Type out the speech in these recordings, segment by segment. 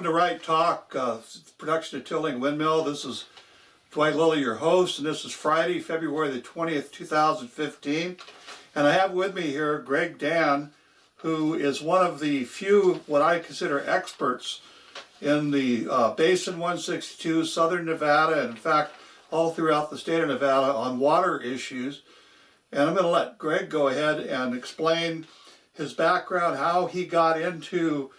to Right Talk, production of Tilling Windmill. This is Dwight Lilly, your host, and this is Friday, February the 20th, 2015. And I have with me here Greg Dann, who is one of the few, what I consider experts in the Basin 162, Southern Nevada, and in fact, all throughout the state of Nevada on water issues. And I'm going to let Greg go ahead and explain his background, how he got into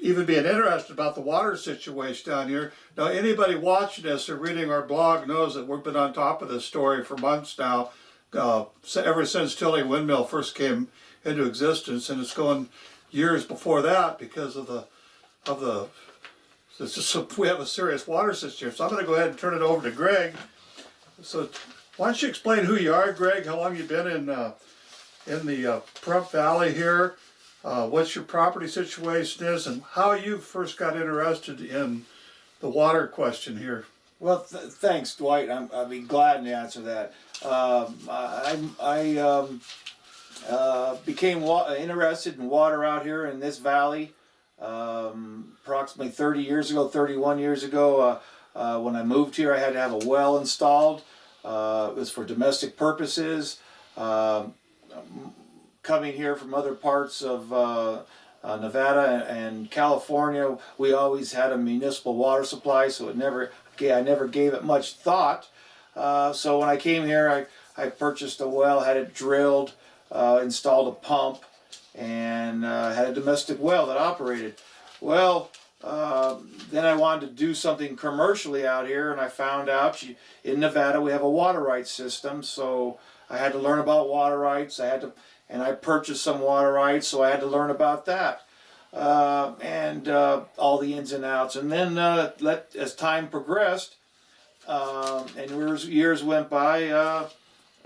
even being interested about the water situation down here. Now, anybody watching this or reading our blog knows that we've been on top of this story for months now, ever since Tilling Windmill first came into existence, and it's going years before that because of we have a serious water system. So I'm going to go ahead and turn it over to Greg. So why don't you explain who you are, Greg? How long you've been in the Pahrump Valley here? What your property situation is, and how you first got interested in the water question here. Well, thanks, Dwight. I'd be glad to answer that. I became interested in water out here in this valley approximately 30 years ago, 31 years ago. When I moved here, I had to have a well installed. It was for domestic purposes. Coming here from other parts of Nevada and California, we always had a municipal water supply, so I never gave it much thought. So when I came here, I purchased a well, had it drilled, installed a pump, and had a domestic well that operated. Well, then I wanted to do something commercially out here, and I found out in Nevada we have a water rights system, so I had to learn about water rights. And I purchased some water rights, so I had to learn about that and all the ins and outs. And then as time progressed and years went by,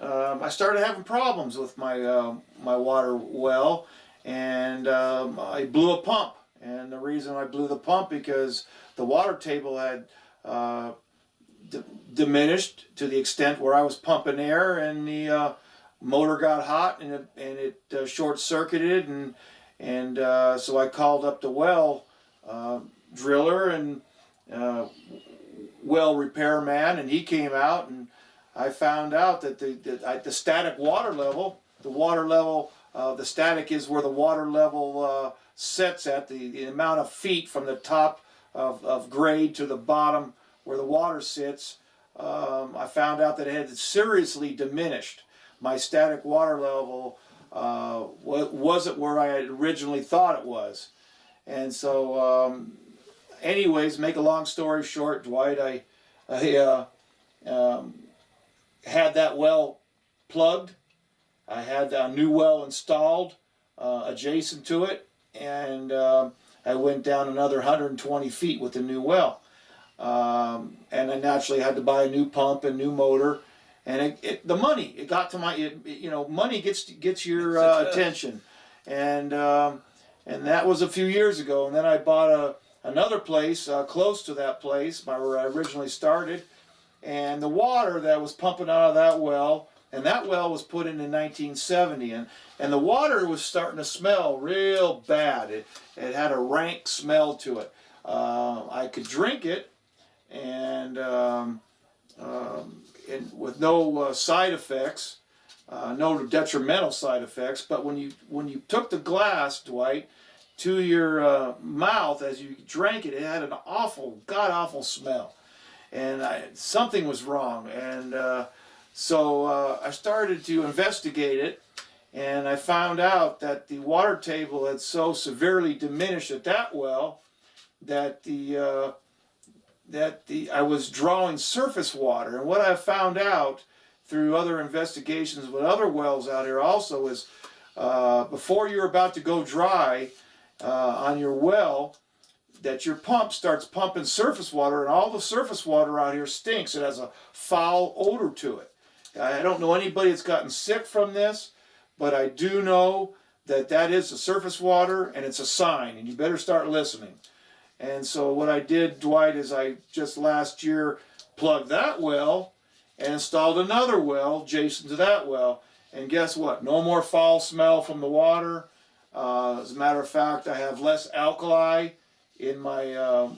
I started having problems with my water well, and I blew a pump. And the reason I blew the pump because the water table had diminished to the extent where I was pumping air, and the motor got hot, and it short-circuited, and so I called up the well driller and well repairman, and he came out, and I found out that the static water level, the static is where the water level sets at, the amount of feet from the top of grade to the bottom where the water sits. I found out that it had seriously diminished. My static water level wasn't where I had originally thought it was. And so, anyways, make a long story short, Dwight, I had that well plugged. I had a new well installed adjacent to it, and I went down another 120 feet with the new well. And I naturally had to buy a new pump and new motor. And money gets your attention, and that was a few years ago. And then I bought another place close to that place where I originally started, and the water that was pumping out of that well, and that well was put in 1970, and the water was starting to smell real bad. It had a rank smell to it. I could drink it, and with no side effects, no detrimental side effects. But when you took the glass, Dwight, to your mouth as you drank it, it had an awful, god-awful smell, and something was wrong. And so I started to investigate it, and I found out that the water table had so severely diminished at that well that I was drawing surface water. And what I found out through other investigations with other wells out here also is before you're about to go dry on your well, that your pump starts pumping surface water, and all the surface water out here stinks. It has a foul odor to it. I don't know anybody that's gotten sick from this, but I do know that is the surface water, and it's a sign, and you better start listening. And so what I did, Dwight, is I just last year plugged that well and installed another well adjacent to that well. And guess what? No more foul smell from the water. As a matter of fact, I have less alkali in my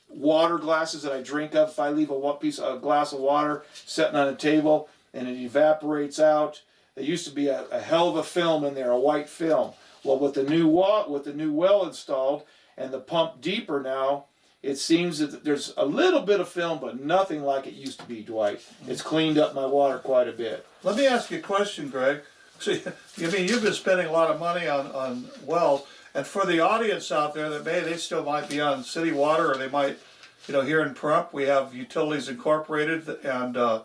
water glasses that I drink of. If I leave a glass of water sitting on a table and it evaporates out, there used to be a hell of a film in there, a white film. Well, with the new well installed and the pump deeper now, it seems that there's a little bit of film, but nothing like it used to be, Dwight. It's cleaned up my water quite a bit. Let me ask you a question, Greg. See, I mean, you've been spending a lot of money on wells, and for the audience out there that they still might be on city water, or they might, here in Pahrump, we have Utilities Incorporated and the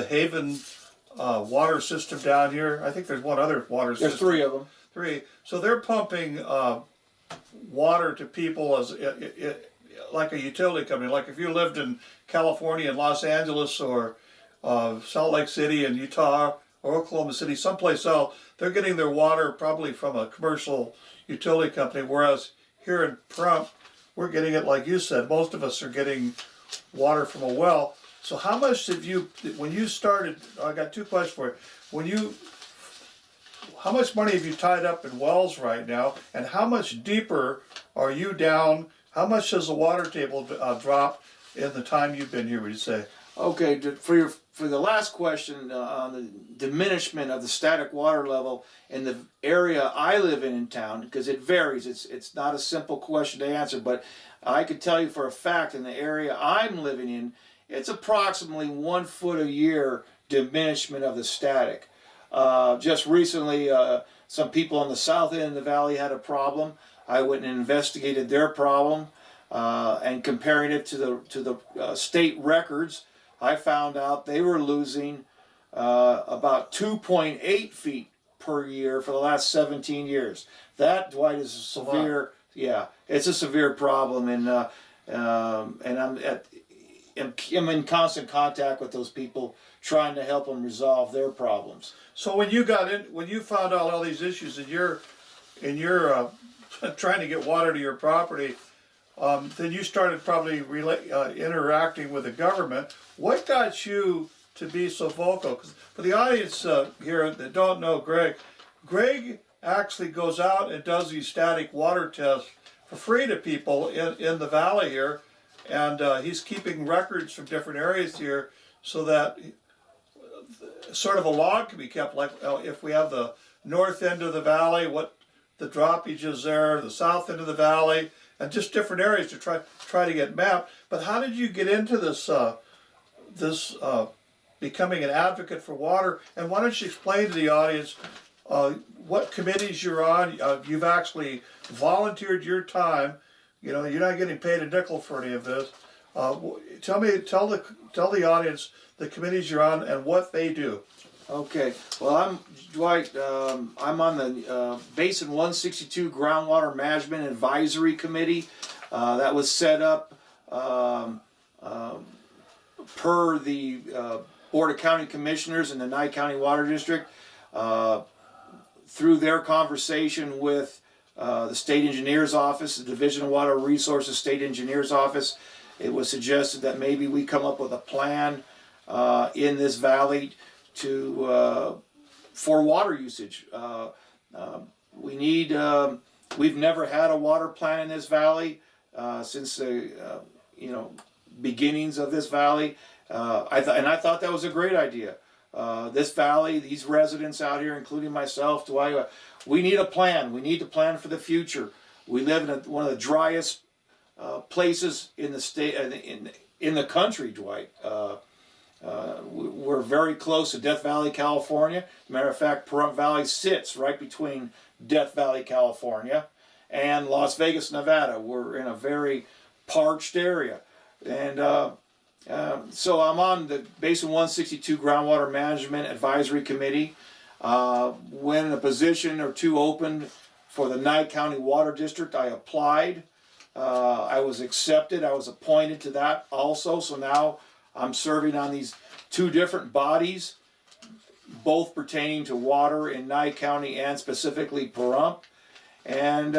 Haven water system down here. I think there's one other water system. There's three of them. Three. So they're pumping water to people as like a utility company. Like if you lived in California, in Los Angeles, or Salt Lake City in Utah, or Oklahoma City, someplace else, they're getting their water probably from a commercial utility company, whereas here in Pahrump, we're getting it like you said. Most of us are getting water from a well. So how much did you, when you started, I got two questions for you. How much money have you tied up in wells right now, and how much deeper are you down? How much has the water table dropped in the time you've been here, would you say? Okay, for the last question on the diminishment of the static water level in the area I live in town, because it varies. It's not a simple question to answer, but I could tell you for a fact in the area I'm living in, it's approximately 1 foot a year diminishment of the static. Just recently, some people on the south end of the valley had a problem. I went and investigated their problem, and comparing it to the state records, I found out they were losing about 2.8 feet per year for the last 17 years. That, Dwight, is a severe, it's a severe problem, and I'm in constant contact with those people, trying to help them resolve their problems. So when you found out all these issues, and you're trying to get water to your property, then you started probably interacting with the government. What got you to be so vocal? 'Cause for the audience here that don't know Greg actually goes out and does these static water tests for free to people in the valley here, and he's keeping records from different areas here so that sort of a log can be kept, like if we have the north end of the valley, what the droppage is there, the south end of the valley, and just different areas to try to get mapped. But how did you get into this becoming an advocate for water? And why don't you explain to the audience what committees you're on? You've actually volunteered your time. You're not getting paid a nickel for any of this. Tell the audience the committees you're on and what they do. Okay, well, I'm Dwight. I'm on the Basin 162 Groundwater Management Advisory Committee that was set up per the Board of County Commissioners in the Nye County Water District. Through their conversation with the State Engineer's Office, the Division of Water Resources State Engineer's Office, it was suggested that maybe we come up with a plan in this valley for water usage. We've never had a water plan in this valley since the beginnings of this valley. I thought that was a great idea. This valley, these residents out here, including myself, we need a plan. We need to plan for the future. We live in one of the driest places in the state, in the country, Dwight. We're very close to Death Valley, California. As a matter of fact, Pahrump Valley sits right between Death Valley, California, and Las Vegas, Nevada. We're in a very parched area. And so I'm on the Basin 162 Groundwater Management Advisory Committee. When a position or two opened for the Nye County Water District, I applied. I was accepted. I was appointed to that also. So now I'm serving on these two different bodies, both pertaining to water in Nye County and specifically Pahrump. And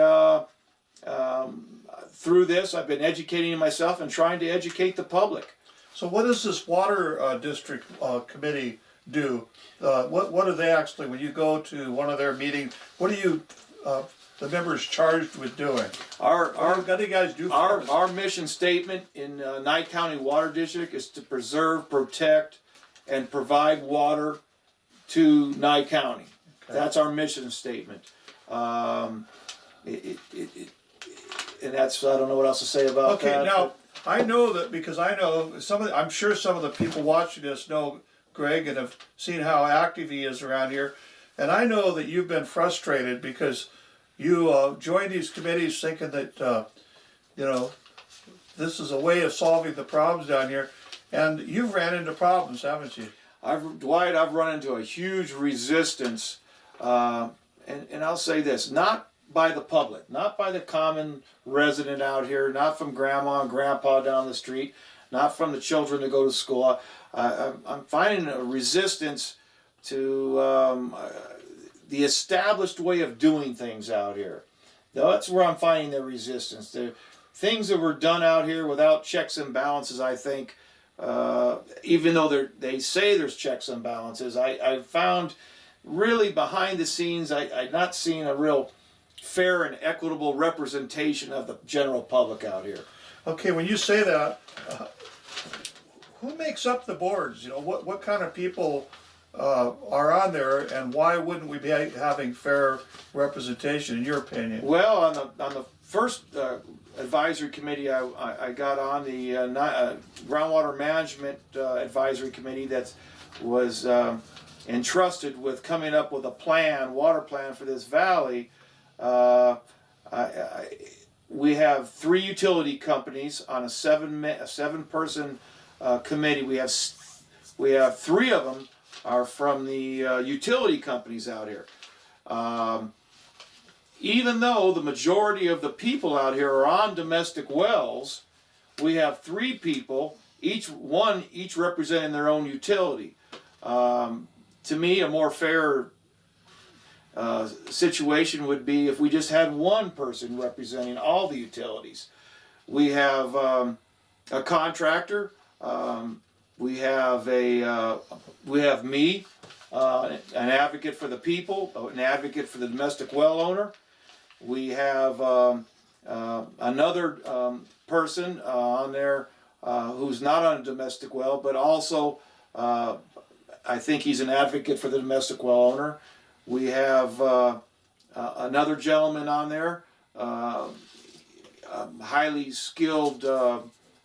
through this, I've been educating myself and trying to educate the public. So what does this water district committee do? What do they actually, when you go to one of their meetings, what do you the members charged with doing? Our What do you guys do? Our mission statement in Nye County Water District is to preserve, protect, and provide water to Nye County. Okay. That's our mission statement. And that's, I don't know what else to say about that. Okay, now, I know that because I know I'm sure some of the people watching this know Greg and have seen how active he is around here. And I know that you've been frustrated because you joined these committees thinking that, this is a way of solving the problems down here. And you've ran into problems, haven't you? Dwight, I've run into a huge resistance, and I'll say this, not by the public, not by the common resident out here, not from grandma and grandpa down the street, not from the children that go to school. I'm finding a resistance to the established way of doing things out here. That's where I'm finding the resistance. The things that were done out here without checks and balances, I think, even though they say there's checks and balances, I found really behind the scenes, I've not seen a real fair and equitable representation of the general public out here. Okay, when you say that, who makes up the boards? What kind of people are on there, and why wouldn't we be having fair representation, in your opinion? Well, on the first advisory committee I got on, the groundwater management advisory committee that was entrusted with coming up with a water plan for this valley. We have 3 utility companies on a 7-person committee. We have 3 of them are from the utility companies out here. Even though the majority of the people out here are on domestic wells, we have 3 people, each representing their own utility. To me, a more fair situation would be if we just had one person representing all the utilities. We have a contractor. We have me, an advocate for the people, an advocate for the domestic well owner. We have another person on there who's not on a domestic well, but also I think he's an advocate for the domestic well owner. We have another gentleman on there, a highly skilled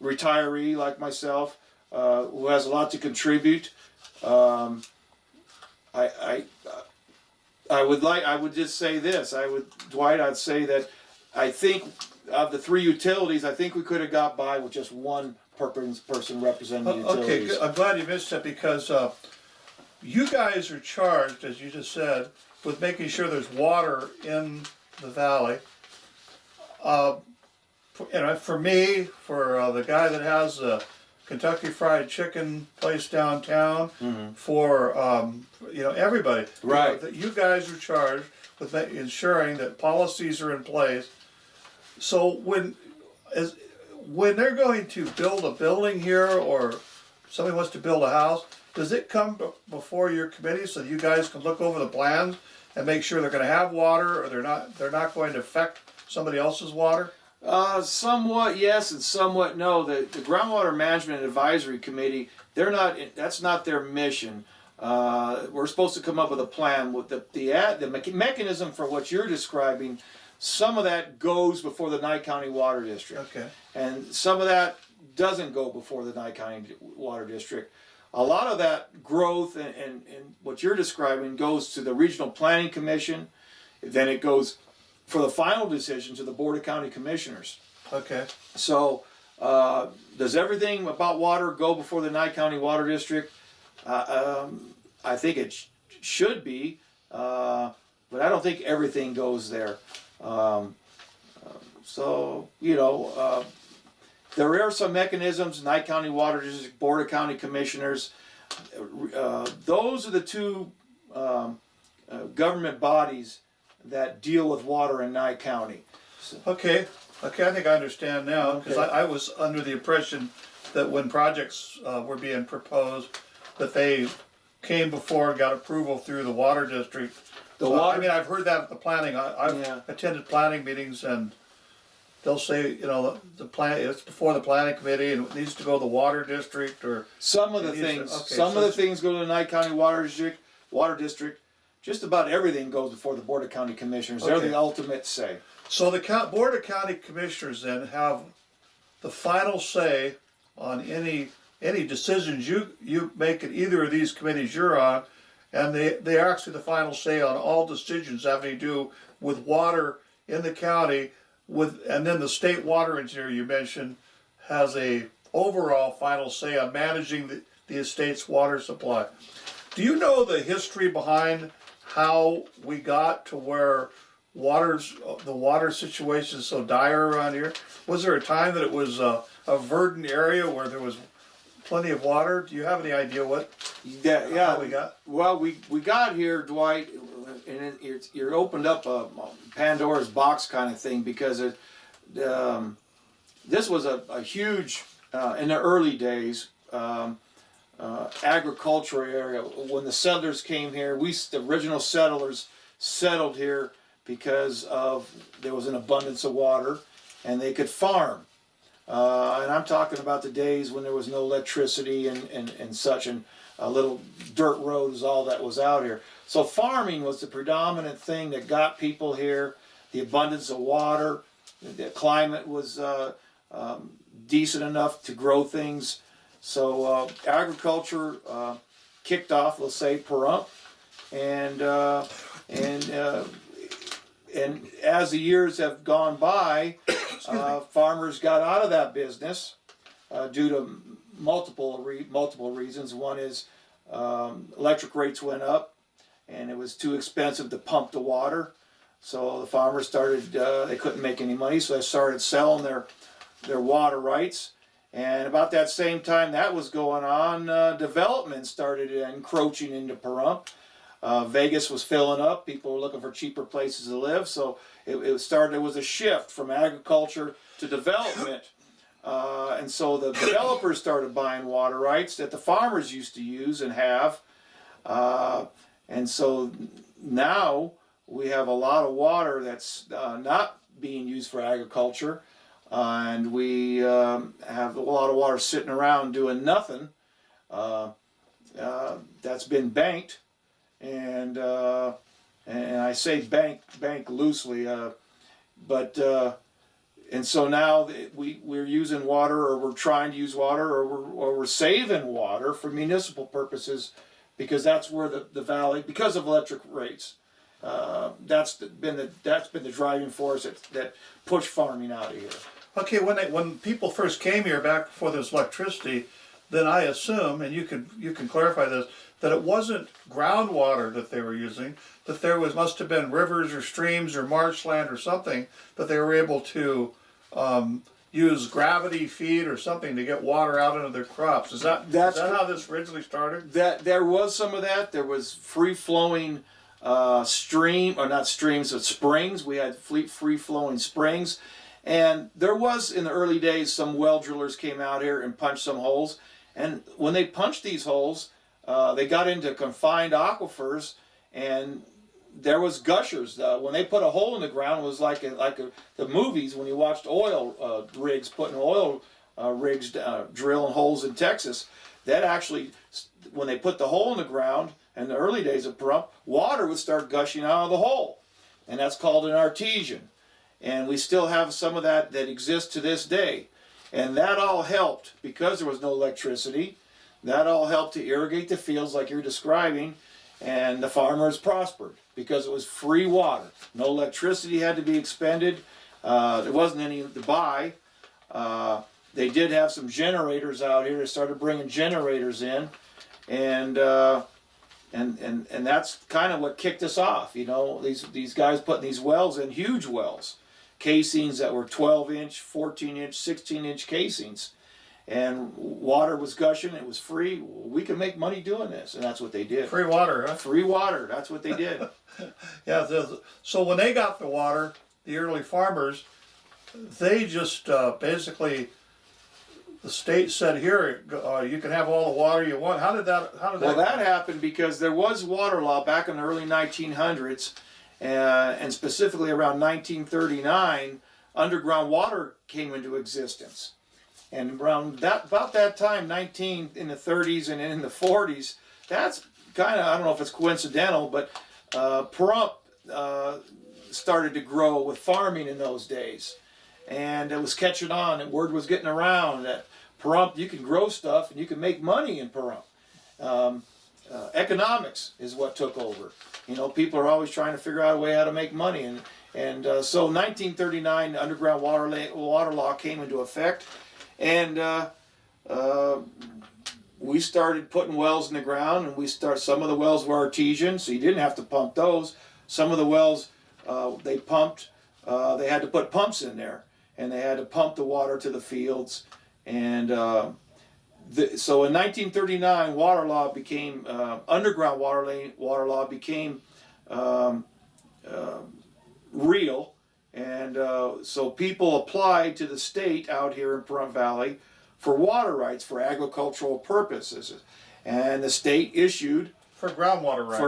retiree like myself, who has a lot to contribute. I would just say this. Dwight, I'd say that I think of the 3 utilities, I think we could have got by with just one person representing the utilities. Okay, I'm glad you missed it because you guys are charged, as you just said, with making sure there's water in the valley. For me, for the guy that has a Kentucky Fried Chicken place downtown, for everybody. Right. That you guys are charged with ensuring that policies are in place. So when they're going to build a building here, or somebody wants to build a house, does it come before your committee so you guys can look over the plans and make sure they're going to have water, or they're not going to affect somebody else's water? Somewhat yes and somewhat no. The Groundwater Management Advisory Committee, that's not their mission. We're supposed to come up with a plan with the mechanism for what you're describing. Some of that goes before the Nye County Water District. Okay. And some of that doesn't go before the Nye County Water District. A lot of that growth and what you're describing goes to the Regional Planning Commission. Then it goes for the final decision to the Board of County Commissioners. Okay. So does everything about water go before the Nye County Water District? I think it should be, but I don't think everything goes there. There are some mechanisms, Nye County Water District, Board of County Commissioners. Those are the 2 government bodies that deal with water in Nye County. Okay, I think I understand now, because I was under the impression that when projects were being proposed, that they came before and got approval through the water district The I water, mean, I've heard that at the planning. I've Yeah. attended planning meetings, and they'll say, you know, the plan, it's before the planning committee and it needs to go to the water district or. some of the it needs to- things, okay, some so of the it's- things go to the Nye County Water District. Just about everything goes before the Board of County Commissioners. They're Okay. the ultimate say. So the Board of County Commissioners then have the final say on any decisions you make at either of these committees you're on, and they are actually the final say on all decisions having to do with water in the county, and then the state water engineer you mentioned has a overall final say on managing the estate's water supply. Do you know the history behind how we got to where the water situation is so dire around here? Was there a time that it was a verdant area where there was plenty of water? Do you have any idea Yeah. how we got? Well, we got here, Dwight, and you're opened up a Pandora's box kind of thing, because this was a huge, in the early days, agricultural area. When the settlers came here, the original settlers settled here because there was an abundance of water and they could farm. And I'm talking about the days when there was no electricity and such, and little dirt roads, all that was out here. So farming was the predominant thing that got people here. The abundance of water, the climate was decent enough to grow things. So agriculture kicked off, let's say, Pahrump, and as the years have gone by, farmers got out of that business due to multiple reasons. One is electric rates went up, and it was too expensive to pump the water. So the farmers started, they couldn't make any money, so they started selling their water rights. And about that same time that was going on, development started encroaching into Pahrump. Vegas was filling up. People were looking for cheaper places to live. So it was a shift from agriculture to development. And so the developers started buying water rights that the farmers used to use and have. And so now we have a lot of water that's not being used for agriculture. And we have a lot of water sitting around doing nothing. That's been banked, and I say bank loosely, and so now we're using water, or we're trying to use water, or we're saving water for municipal purposes, because that's where the valley, because of electric rates. That's been the driving force that pushed farming out of here. Okay, when people first came here back before there was electricity, then I assume, and you can clarify this, that it wasn't groundwater that they were using, that must have been rivers or streams or marshland or something that they were able to use gravity feed or something to get water out into their crops. Is that how this originally started? That there was some of that. There was free flowing not streams, but springs. We had free flowing springs. And there was, in the early days, some well drillers came out here and punched some holes. And when they punched these holes, they got into confined aquifers, and there was gushers. When they put a hole in the ground, it was like the movies when you watched oil rigs putting oil rigs drilling holes in Texas. That actually, when they put the hole in the ground in the early days of Pahrump, water would start gushing out of the hole, and that's called an artesian. And we still have some of that exists to this day. And that all helped, because there was no electricity, that all helped to irrigate the fields like you're describing, and the farmers prospered because it was free water. No electricity had to be expended. There wasn't any to buy. They did have some generators out here. They started bringing generators in, and that's kind of what kicked us off. You know, these guys putting these wells in, huge wells, casings that were 12-inch, 14-inch, 16-inch casings, and water was gushing. It was free. We can make money doing this, and that's what they did. Free water, huh? Free water. That's what they did. Yeah. So when they got the water, the early farmers, they just basically the state said, here, you can have all the water you want. How did that Well, that happened because there was water law back in the early 1900s, and specifically around 1939, underground water came into existence. And around about that time, in the 30s and in the 40s, that's kind of, I don't know if it's coincidental, but Pahrump started to grow with farming in those days. And it was catching on, and word was getting around that Pahrump, you can grow stuff and you can make money in Pahrump. Economics is what took over. You know, people are always trying to figure out a way how to make money. And so 1939, the underground water law came into effect. And we started putting wells in the ground, and some of the wells were artesian, so you didn't have to pump those. Some of the wells they pumped, they had to put pumps in there, and they had to pump the water to the fields. And so in 1939, water law became underground water law became real. And so people applied to the state out here in Pahrump Valley for water rights for agricultural purposes, and the state issued for groundwater rights.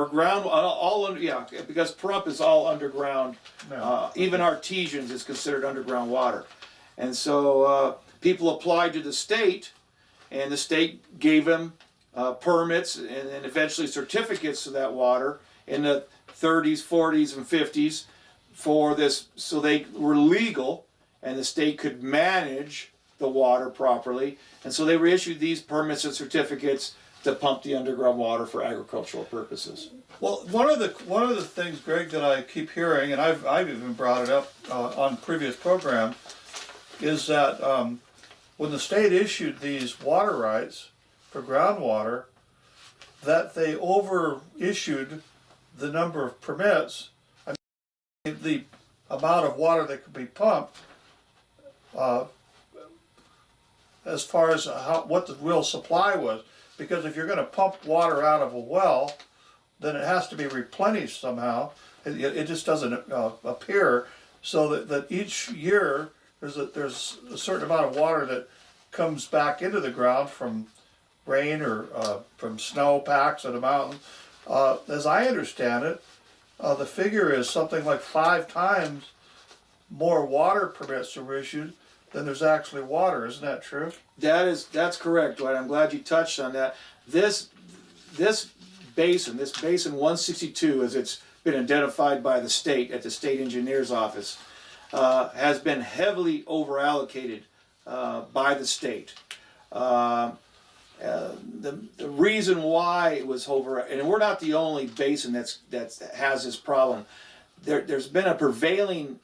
because Pahrump is all underground. No. Even artesians is considered underground water, and so people applied to the state, and the state gave them permits and then eventually certificates of that water in the 30s, 40s, and 50s. For this, so they were legal, and the state could manage the water properly, and so they were issued these permits and certificates to pump the underground water for agricultural purposes. Well, one of the things, Greg, that I keep hearing, and I've even brought it up on previous programs, is that when the state issued these water rights for groundwater, that they over-issued the number of permits. The amount of water that could be pumped, as far as what the real supply was, because if you're going to pump water out of a well, then it has to be replenished somehow. It just doesn't appear. So that each year there's a certain amount of water that comes back into the ground from rain or from snow packs in the mountains. As I understand it, the figure is something like 5 times more water permits are issued than there's actually water. Isn't that true? That's correct, Dwight. I'm glad you touched on that. This basin 162, as it's been identified by the state at the state engineer's office, has been heavily overallocated by the state. The reason why it was over, and we're not the only basin that has this problem. There's been a prevailing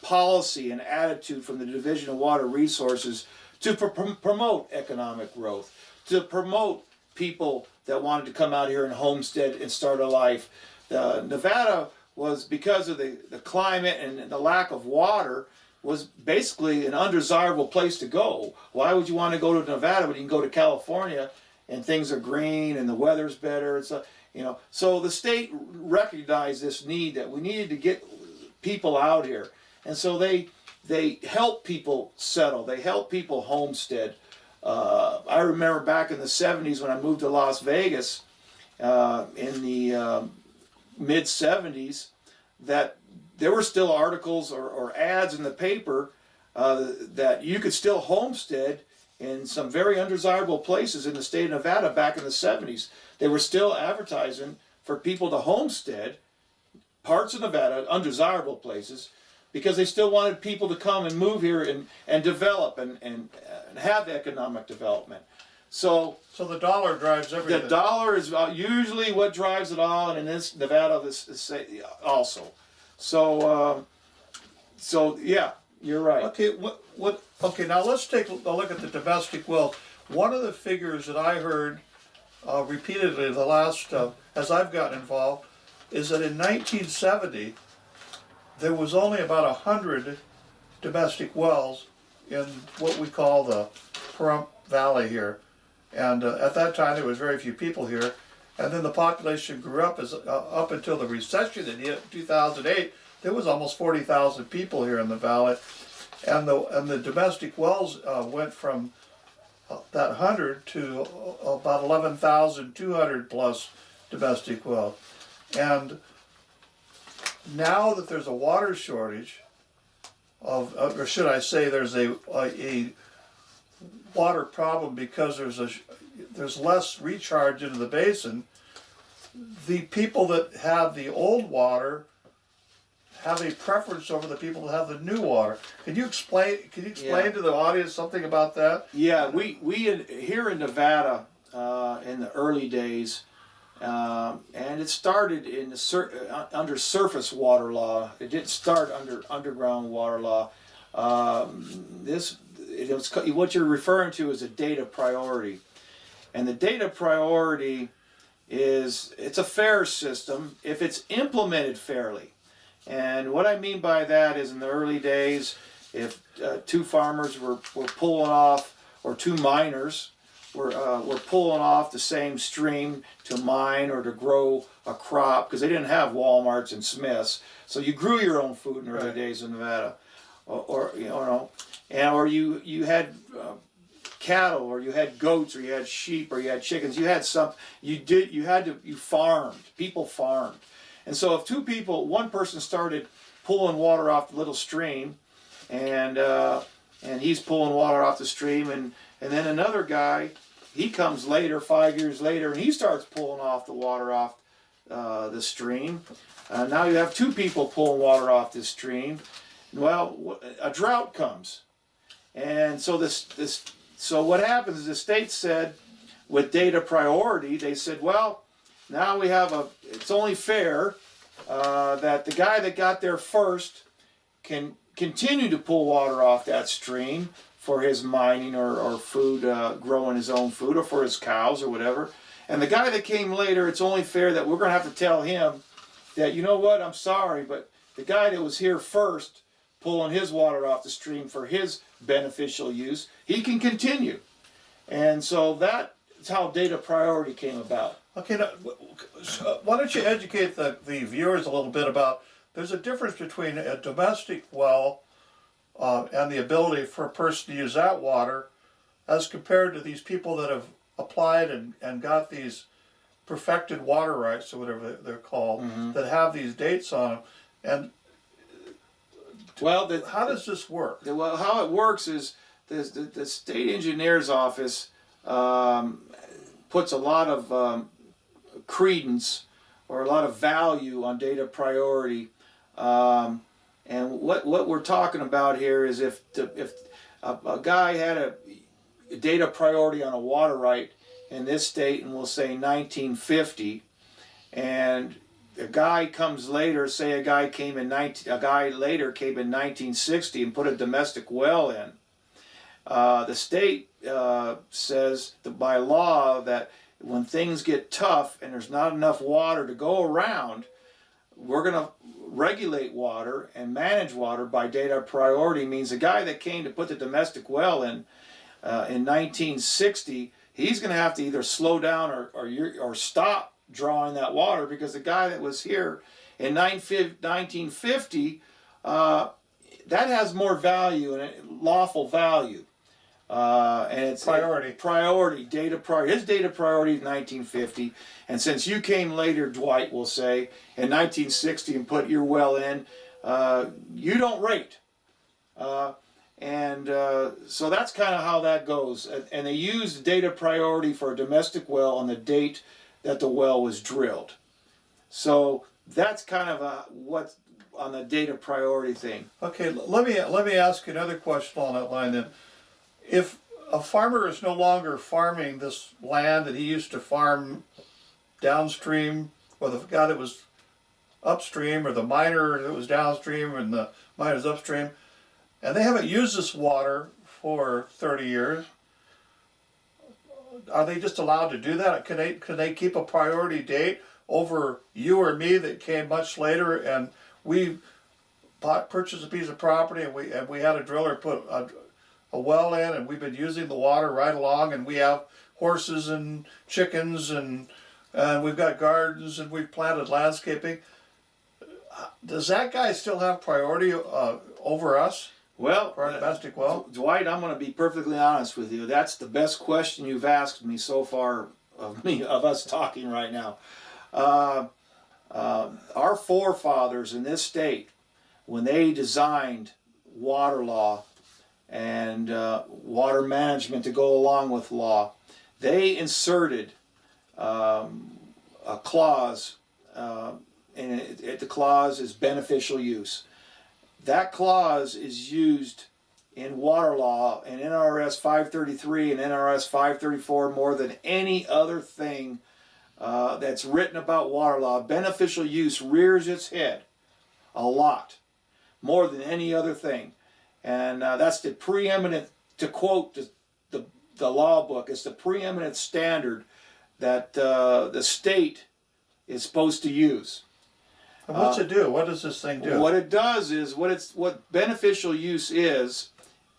policy and attitude from the Division of Water Resources to promote economic growth, to promote people that wanted to come out here and homestead and start a life. Nevada was, because of the climate and the lack of water, was basically an undesirable place to go. Why would you want to go to Nevada when you can go to California and things are green and the weather's better? It's so the state recognized this need, that we needed to get people out here, and so they help people settle. They help people homestead. I remember back in the 70s when I moved to Las Vegas in the mid 70s, that there were still articles or ads in the paper that you could still homestead in some very undesirable places in the state of Nevada back in the 70s. They were still advertising for people to homestead parts of Nevada, undesirable places, because they still wanted people to come and move here and develop and have economic development. So the dollar drives everything. The dollar is usually what drives it all, and in this Nevada, this is also. So yeah, you're right. Okay, Okay, now let's take a look at the domestic wells. One of the figures that I heard repeatedly the last, as I've gotten involved, is that in 1970 there was only about 100 domestic wells in what we call the Pahrump Valley here, and at that time there was very few people here. And then the population grew up up until the recession in 2008. There was almost 40,000 people here in the valley, and the domestic wells went from that 100 to about 11,200 plus domestic wells. And now that there's a water shortage or should I say there's a water problem because there's less recharge into the basin, the people that have the old water have a preference over the people that have the new water. Can you explain to the audience something about that? Yeah, we here in Nevada in the early days, and it started in the under surface water law. It didn't start under underground water law. What you're referring to is a data priority, and the data priority it's a fair system if it's implemented fairly. And what I mean by that is in the early days, if two farmers were pulling off, or two miners were pulling off the same stream to mine or to grow a crop, because they didn't have Walmarts and Smiths, so you grew your own food in the early days in Nevada, or you had cattle, or you had goats, or you had sheep, or you had chickens. You had you farmed. People farmed. And so if one person started pulling water off the little stream, and he's pulling water off the stream, and then another guy, he comes later, 5 years later, and he starts pulling off the water off the stream. Now you have two people pulling water off this stream. Well, a drought comes. And so so what happens is the state said, with data priority, they said, well, now we have it's only fair that the guy that got there first can continue to pull water off that stream for his mining or food, growing his own food, or for his cows or whatever. And the guy that came later, it's only fair that we're going to have to tell him that, you know what, I'm sorry, but the guy that was here first pulling his water off the stream for his beneficial use, he can continue. And so that's how data priority came about. Okay, now, why don't you educate the viewers a little bit about, there's a difference between a domestic well and the ability for a person to use that water as compared to these people that have applied and got these perfected water rights, or whatever they're called, that have these dates on them. And how does this work? Well, how it works is the state engineer's office puts a lot of credence or a lot of value on data priority, and what we're talking about here is if a guy had a data priority on a water right in this state, and we'll say 1950, and a guy comes later, say a guy later came in 1960 and put a domestic well in. The state says that by law that when things get tough and there's not enough water to go around, we're going to regulate water and manage water by data priority. Means the guy that came to put the domestic well in 1960, he's going to have to either slow down or stop drawing that water, because the guy that was here in 1950, that has more value and lawful value. And it's data priority. His data priority is 1950, and since you came later, Dwight will say, in 1960 and put your well in, you don't rate. So that's kind of how that goes. And they use data priority for a domestic well on the date that the well was drilled. So that's kind of what's on the data priority thing. Okay, let me ask you another question on that line then. If a farmer is no longer farming this land that he used to farm downstream, or the guy that was upstream, or the miner that was downstream and the miner's upstream, and they haven't used this water for 30 years, are they just allowed to do that? Can they keep a priority date over you or me that came much later, and we purchased a piece of property and we had a driller put a well in, and we've been using the water right along, and we have horses and chickens and we've got gardens and we've planted landscaping. Does that guy still have priority over us? Well, for our domestic well? Dwight, I'm going to be perfectly honest with you. That's the best question you've asked me so far of us talking right now. Our forefathers in this state, when they designed water law and water management to go along with law, they inserted a clause, and the clause is beneficial use. That clause is used in water law in NRS 533 and NRS 534 more than any other thing that's written about water law. Beneficial use rears its head a lot, more than any other thing. And that's the preeminent, to quote the law book, it's the preeminent standard that the state is supposed to use. And what's it do? What does this thing do? What it does is, what beneficial use is,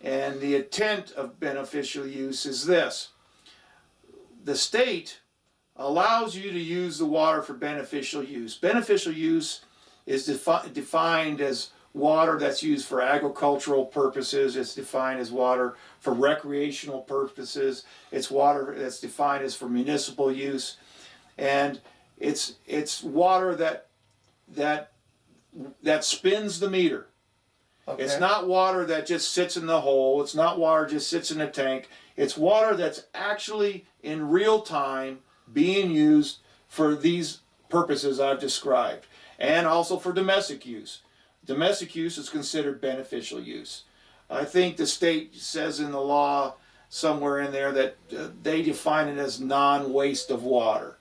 and the intent of beneficial use is this. The state allows you to use the water for beneficial use. Beneficial use is defined as water that's used for agricultural purposes. It's defined as water for recreational purposes. It's water that's defined as for municipal use. And it's water that spins the meter. Okay. It's not water that just sits in the hole. It's not water just sits in a tank. It's water that's actually in real time being used for these purposes I've described, and also for domestic use. Domestic use is considered beneficial use. I think the state says in the law somewhere in there that they define it as non-waste of water.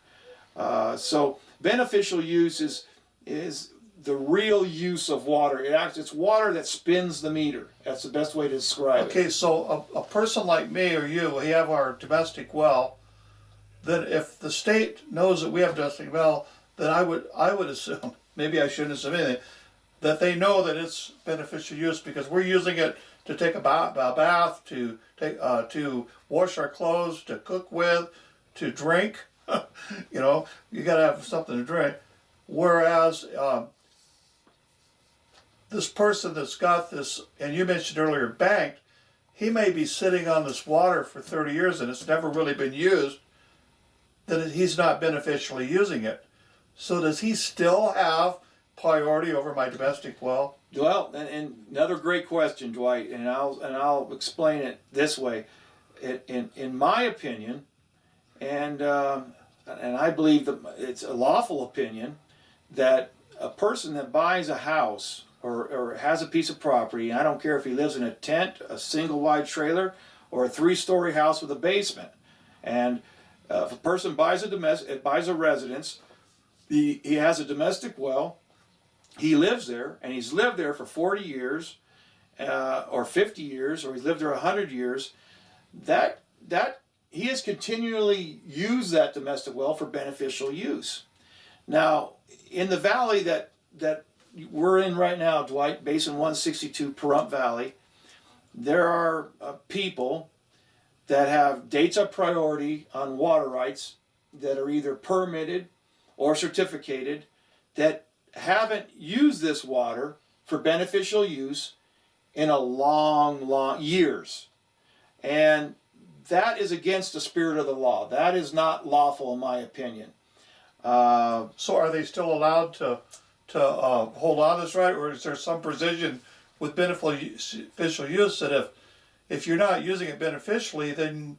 So beneficial use is the real use of water. It's water that spins the meter. That's the best way to describe it. Okay, so a person like me or you, we have our domestic well. Then if the state knows that we have a domestic well, then I would assume, maybe I shouldn't assume anything, that they know that it's beneficial use because we're using it to take a bath, to wash our clothes, to cook with, to drink. You know, you got to have something to drink. Whereas this person that's got this, and you mentioned earlier, banked, he may be sitting on this water for 30 years and it's never really been used, that he's not beneficially using it. So does he still have priority over my domestic well? Well, and another great question, Dwight, and I'll explain it this way. In my opinion, and I believe that it's a lawful opinion, that a person that buys a house or has a piece of property, and I don't care if he lives in a tent, a single wide trailer, or a 3-story house with a basement, and if a person buys a residence, he has a domestic well, he lives there, and he's lived there for 40 years, or 50 years, or he's lived there 100 years, that he has continually used that domestic well for beneficial use. Now, in the valley that we're in right now, Dwight, Basin 162, Pahrump Valley, there are people that have dates of priority on water rights that are either permitted or certificated that haven't used this water for beneficial use in a long years. And that is against the spirit of the law. That is not lawful in my opinion. So are they still allowed to hold on to this right, or is there some provision with beneficial use that if you're not using it beneficially, then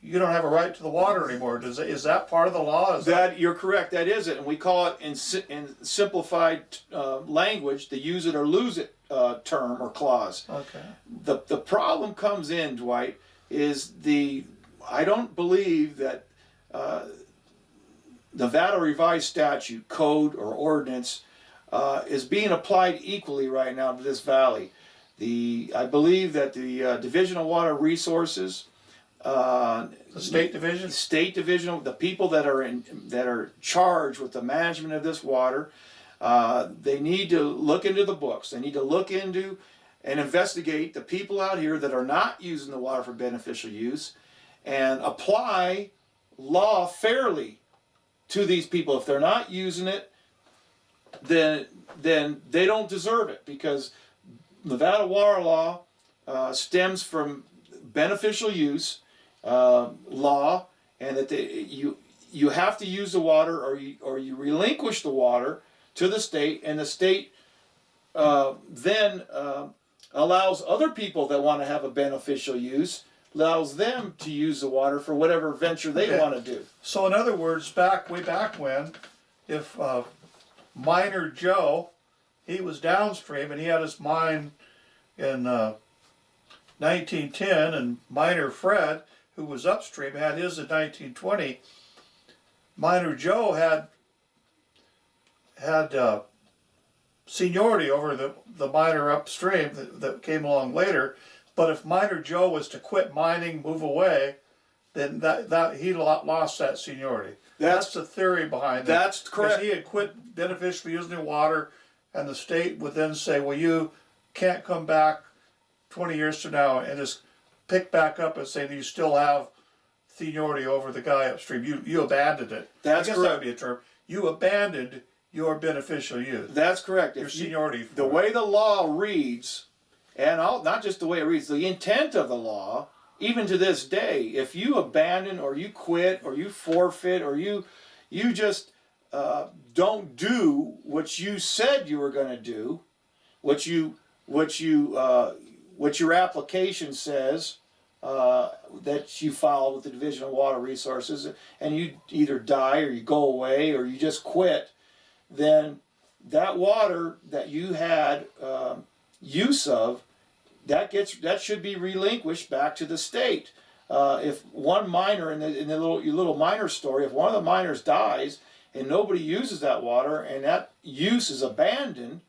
you don't have a right to the water anymore? Is that part of the law? You're correct. That is it, and we call it in simplified language the use it or lose it term or clause. Okay. The problem comes in, Dwight, is I don't believe that Nevada revised statute, code, or ordinance is being applied equally right now to this valley. I believe that the Division of Water Resources, the state division, the people that are charged with the management of this water, they need to look into the books. They need to look into and investigate the people out here that are not using the water for beneficial use, and apply law fairly to these people. If they're not using it, then they don't deserve it, because Nevada water law stems from beneficial use law, and that you have to use the water, or you relinquish the water to the state, and the state then allows other people that want to have a beneficial use, allows them to use the water for whatever venture they want to do. So in other words, way back when, if Miner Joe, he was downstream and he had his mine in 1910, and Miner Fred, who was upstream, had his in 1920. Miner Joe had seniority over the miner upstream that came along later. But if Miner Joe was to quit mining, move away, then that he lost that seniority. That's the theory behind it. That's correct. Because he had quit beneficially using the water, and the state would then say, well, you can't come back 20 years from now and just pick back up and say that you still have seniority over the guy upstream. You abandoned it. That's I guess correct. that would be a term. You abandoned your beneficial use. That's correct. Your seniority. The way the law reads, and not just the way it reads, the intent of the law, even to this day, if you abandon or you quit or you forfeit or you just don't do what you said you were going to do, what your application says that you filed with the Division of Water Resources, and you either die or you go away or you just quit, then that water that you had use of, that should be relinquished back to the state. If one miner in your little miner story, if one of the miners dies and nobody uses that water and that use is abandoned,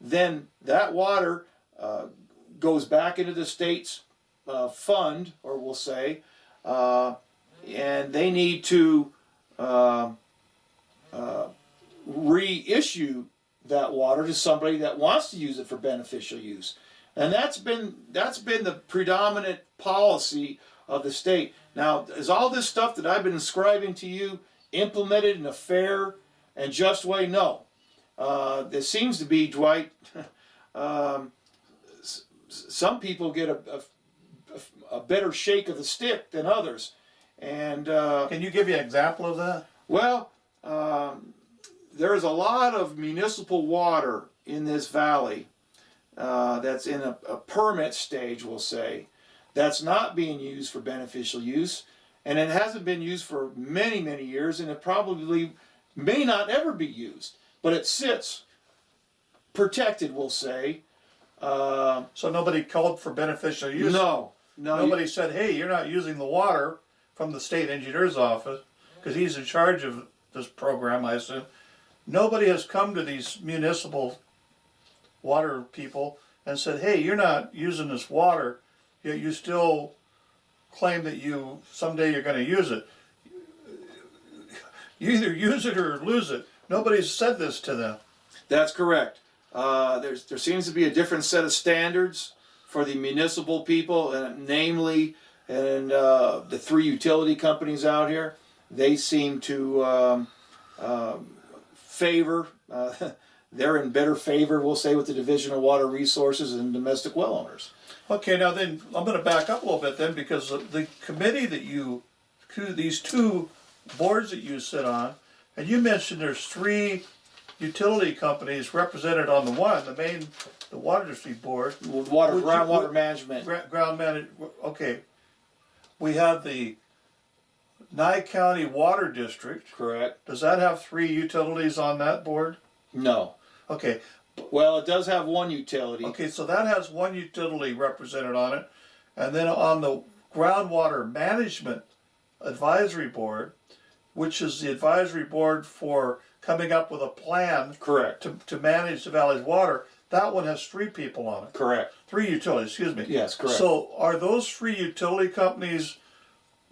then that water goes back into the state's fund, or we'll say, and they need to reissue that water to somebody that wants to use it for beneficial use. And that's been the predominant policy of the state. Now, is all this stuff that I've been describing to you implemented in a fair and just way? No. There seems to be, Dwight, some people get a better shake of the stick than others. And can you give me an example of that? Well, there is a lot of municipal water in this valley that's in a permit stage, we'll say, that's not being used for beneficial use, and it hasn't been used for many, many years, and it probably may not ever be used, but it sits protected, we'll say. So nobody called for beneficial use? No. Nobody said, hey, you're not using the water from the state engineer's office, because he's in charge of this program, I assume. Nobody has come to these municipal water people and said, hey, you're not using this water, yet you still claim that someday you're going to use it. You either use it or lose it. Nobody's said this to them. That's correct. There seems to be a different set of standards for the municipal people, and namely, the three utility companies out here. They seem to favor, they're in better favor, we'll say, with the Division of Water Resources and domestic well owners. Okay, now then, I'm going to back up a little bit then, because the committee these two boards that you sit on, and you mentioned there's three utility companies represented on the Water District Board. Groundwater management. Okay. We have the Nye County Water District. Correct. Does that have three utilities on that board? No. Okay. Well, it does have one utility. Okay, so that has one utility represented on it. And then on the Groundwater Management Advisory Board, which is the advisory board for coming up with a plan Correct. to manage the valley's water, that one has three people on it. Correct. Three utilities, excuse me. Yes, correct. So are those three utility companies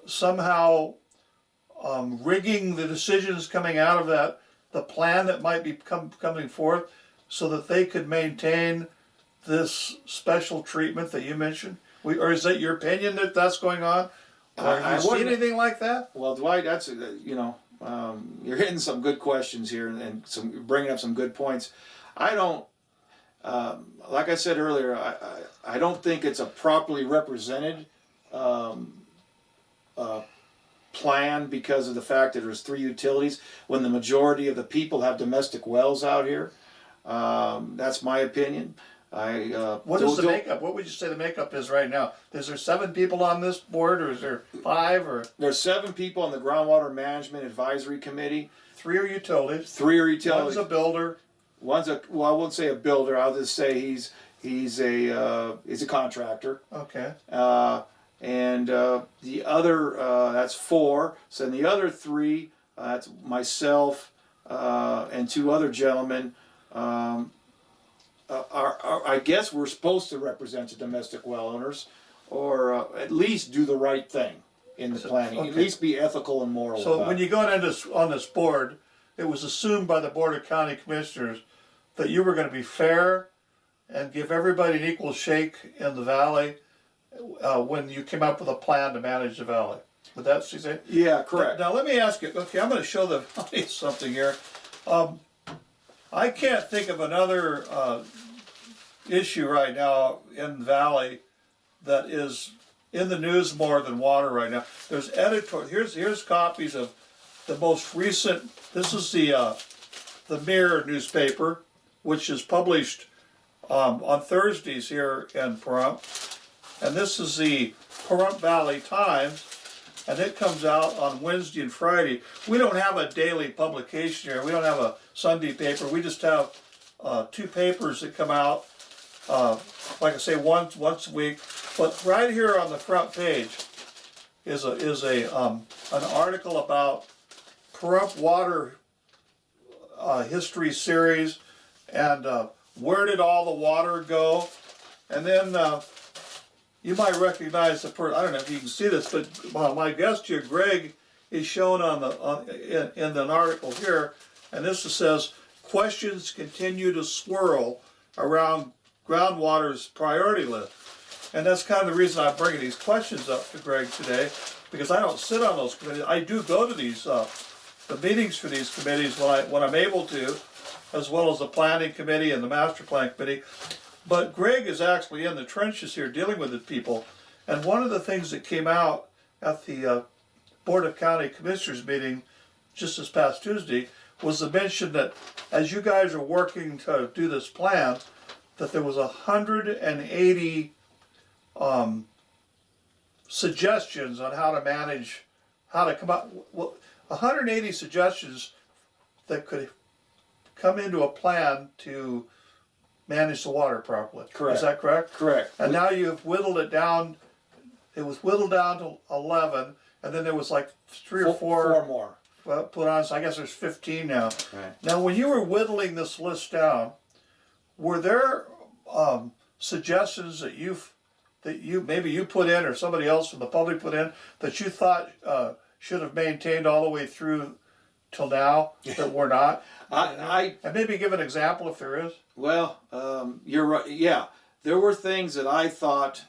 somehow rigging the decisions coming out of the plan that might be coming forth, so that they could maintain this special treatment that you mentioned? Or is that your opinion that that's going on? Have you seen anything like that? Well, Dwight, that's, you're hitting some good questions here and bringing up some good points. I don't like I said earlier, I don't think it's a properly represented plan because of the fact that there's 3 utilities when the majority of the people have domestic wells out here. That's my opinion. What is the makeup? What would you say the makeup is right now? Is there 7 people on this board, or is there 5, or There's 7 people on the Groundwater Management Advisory Committee. 3 are utilities? 3 are utilities. One's a builder. Well, I won't say a builder. I'll just say he's a contractor. Okay. And the other that's 4. So then the other 3, that's myself and 2 other gentlemen. I guess we're supposed to represent the domestic well owners, or at least do the right thing in the planning. Okay. At least be ethical and moral. So about when it. you go on this board, it was assumed by the Board of County Commissioners that you were going to be fair and give everybody an equal shake in the valley when you came up with a plan to manage the valley. Would that see say? Yeah, correct. Now let me ask you. Okay, I'm going to show the valley something here. I can't think of another issue right now in the valley that is in the news more than water right now. There's editorial. Here's copies of the most recent. This is the Mirror newspaper, which is published on Thursdays here in Pahrump, and this is the Pahrump Valley Times, and it comes out on Wednesday and Friday. We don't have a daily publication here. We don't have a Sunday paper. We just have 2 papers that come out, like I say, once a week. But right here on the front page is an article about Pahrump water history series, and where did all the water go? And then you might recognize the person. I don't know if you can see this, but my guest here, Greg, is shown in an article here, and this says questions continue to swirl around groundwater's priority list. And that's kind of the reason I'm bringing these questions up to Greg today, because I don't sit on those committees. I do go to these the meetings for these committees when I'm able to, as well as the planning committee and the master plan committee. But Greg is actually in the trenches here dealing with the people. And one of the things that came out at the Board of County Commissioners meeting just this past Tuesday was the mention that as you guys are working to do this plan, that there was 180 suggestions on how to manage, how to come up, 180 suggestions that could come into a plan to manage the water properly. Correct. Is that correct? Correct. And now you've whittled it down. It was whittled down to 11, and then there was like 3 or 4 more put on. So I guess there's 15 now. Right. Now, when you were whittling this list down, were there suggestions that maybe you put in, or somebody else from the public put in, that you thought should have maintained all the way through till now that were not? And maybe give an example if there is. Well, you're right. Yeah, there were things that I thought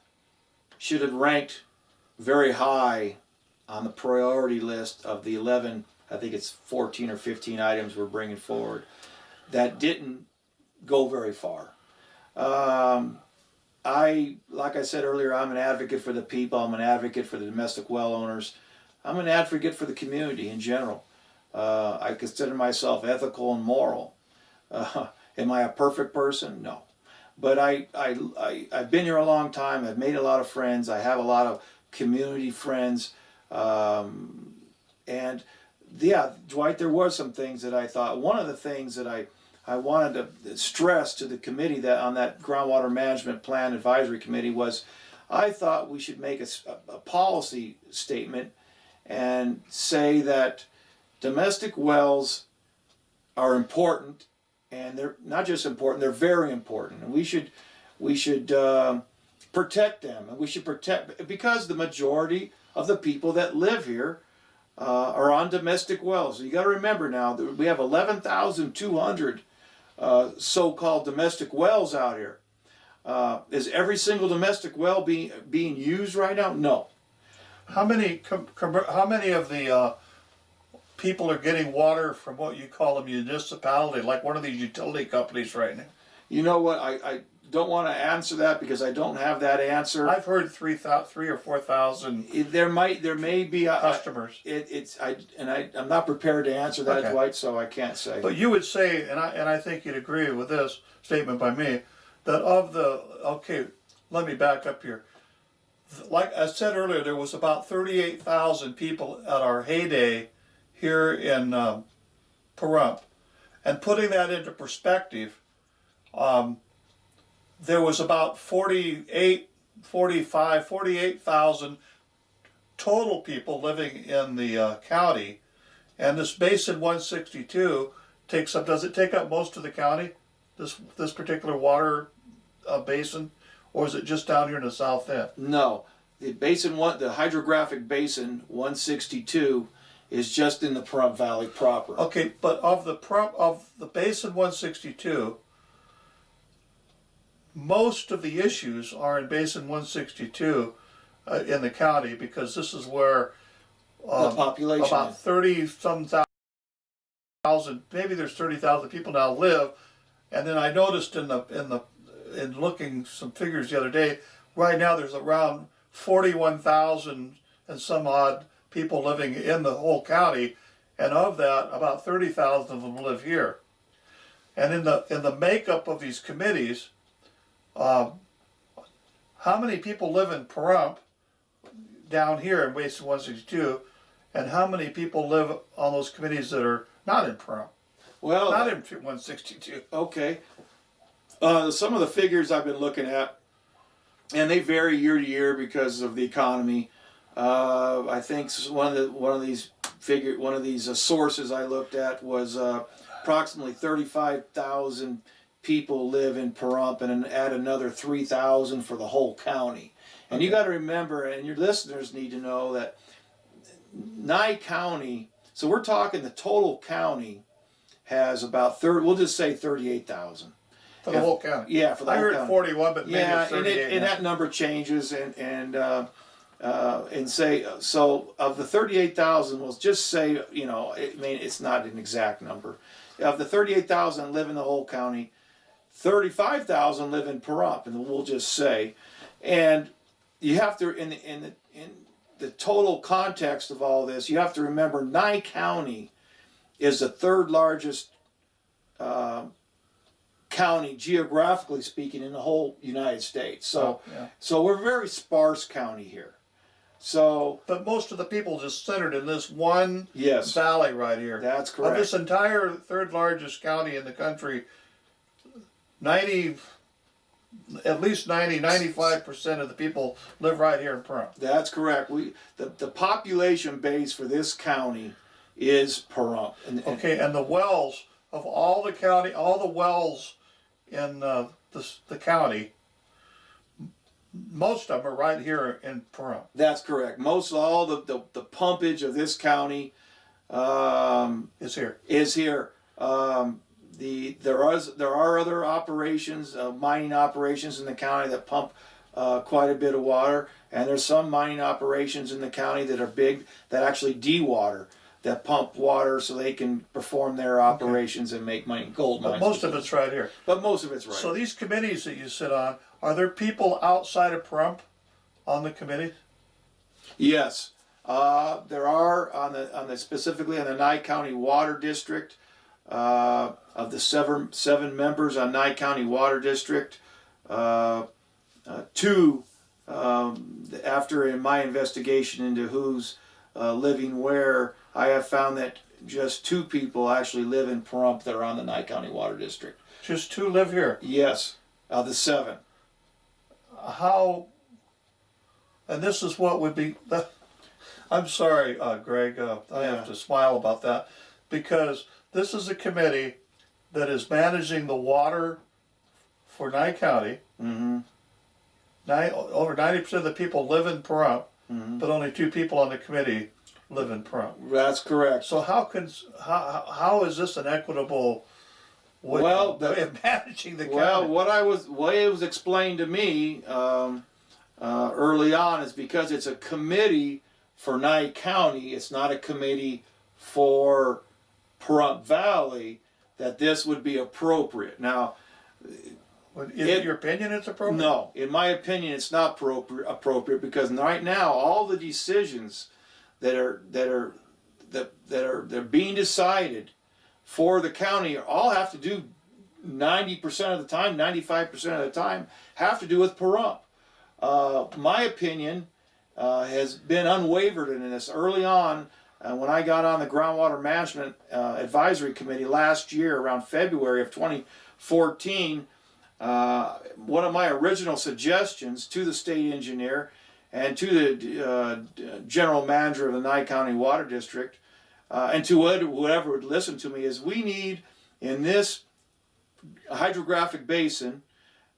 should have ranked very high on the priority list of the 11, I think it's 14 or 15 items we're bringing forward, that didn't go very far. Like I said earlier, I'm an advocate for the people. I'm an advocate for the domestic well owners. I'm an advocate for the community in general. I consider myself ethical and moral. Am I a perfect person? No. But I've been here a long time. I've made a lot of friends. I have a lot of community friends. And yeah, Dwight, there were some things that I thought. One of the things that I wanted to stress to the committee that on that groundwater management plan advisory committee was, I thought we should make a policy statement and say that domestic wells are important, and they're not just important, they're very important, and we should protect them, and we should protect, because the majority of the people that live here are on domestic wells. So you got to remember now that we have 11,200 so-called domestic wells out here. Is every single domestic well being used right now? No. How many of the people are getting water from what you call a municipality, like one of these utility companies right now? You know what? I don't want to answer that because I don't have that answer. I've heard 3 or 4,000 There may be customers. I'm not prepared to answer that, Okay. Dwight, so I can't say. But you would say, and I think you'd agree with this statement by me, that let me back up here. Like I said earlier, there was about 38,000 people at our heyday here in Pahrump. And putting that into perspective, there was about 48,000 total people living in the county. And this basin 162 does it take up most of the county, this particular water basin? Or is it just down here in the south end? No, the hydrographic basin 162 is just in the Pahrump Valley proper. Okay, but of the basin 162, most of the issues are in basin 162 in the county, because this is where The population. about 30-some thousand, maybe there's 30,000 people now live. And then I noticed in looking some figures the other day, right now there's around 41,000 and some odd people living in the whole county, and of that, about 30,000 of them live here. And in the makeup of these committees, how many people live in Pahrump down here in Basin 162, and how many people live on those committees that are not in Pahrump? Well, Not in 162. okay. Some of the figures I've been looking at, and they vary year to year because of the economy. I think one of these sources I looked at was approximately 35,000 people live in Pahrump, and add another 3,000 for the whole county. And Okay. you got to remember, and your listeners need to know, that Nye County. So we're talking the total county has about we'll just say 38,000. For the whole county. Yeah, for the I whole heard county. 41, but maybe Yeah, it's 38 and now. that number changes, and say, so of the 38,000, we'll just say, I mean, it's not an exact number. Of the 38,000 live in the whole county, 35,000 live in Pahrump, and we'll just say, and you have to, in the total context of all this, you have to remember Nye County is the third largest county, geographically speaking, in the whole United States. So, Yeah. so we're a very sparse county here. So, But most of the people just centered in this one yes, valley right here. that's Of correct. this entire third largest county in the country, at least 95% of the people live right here in Pahrump. That's correct. The population base for this county is Pahrump. Okay, and the wells of all the county, all the wells in the county, most of them are right here in Pahrump. That's correct. Most all the pumpage of this county Is here. is here. There are other operations, mining operations in the county that pump quite a bit of water, and there's some mining operations in the county that are big that actually dewater, that pump water so they can perform their operations and make money, gold mines. But most of it's right here. But most of it's right. So these committees that you sit on, are there people outside of Pahrump on the committee? Yes, there are on the specifically on the Nye County Water District. Of the seven members on Nye County Water District, two, after in my investigation into who's living where, I have found that just two people actually live in Pahrump that are on the Nye County Water District. Just two live here. Yes, of the seven. How, and this is what would be, I'm sorry, Greg, I have to smile about that, because this is a committee that is managing the water for Nye County. Mm-hmm. Over 90% of the people live in Pahrump, but only two people on the committee live in Pahrump. That's correct. So how is this an equitable way of managing the county? Well, way it was explained to me early on is because it's a committee for Nye County. It's not a committee for Pahrump Valley, that this would be appropriate. Now, In your opinion, it's appropriate? No, in my opinion, it's not appropriate because right now all the decisions that are being decided for the county all have to do 90% of the time, 95% of the time, have to do with Pahrump. My opinion has been unwavered in this. Early on, when I got on the Groundwater Management Advisory Committee last year, around February of 2014, one of my original suggestions to the state engineer and to the general manager of the Nye County Water District, and to whoever would listen to me, is we need in this hydrographic basin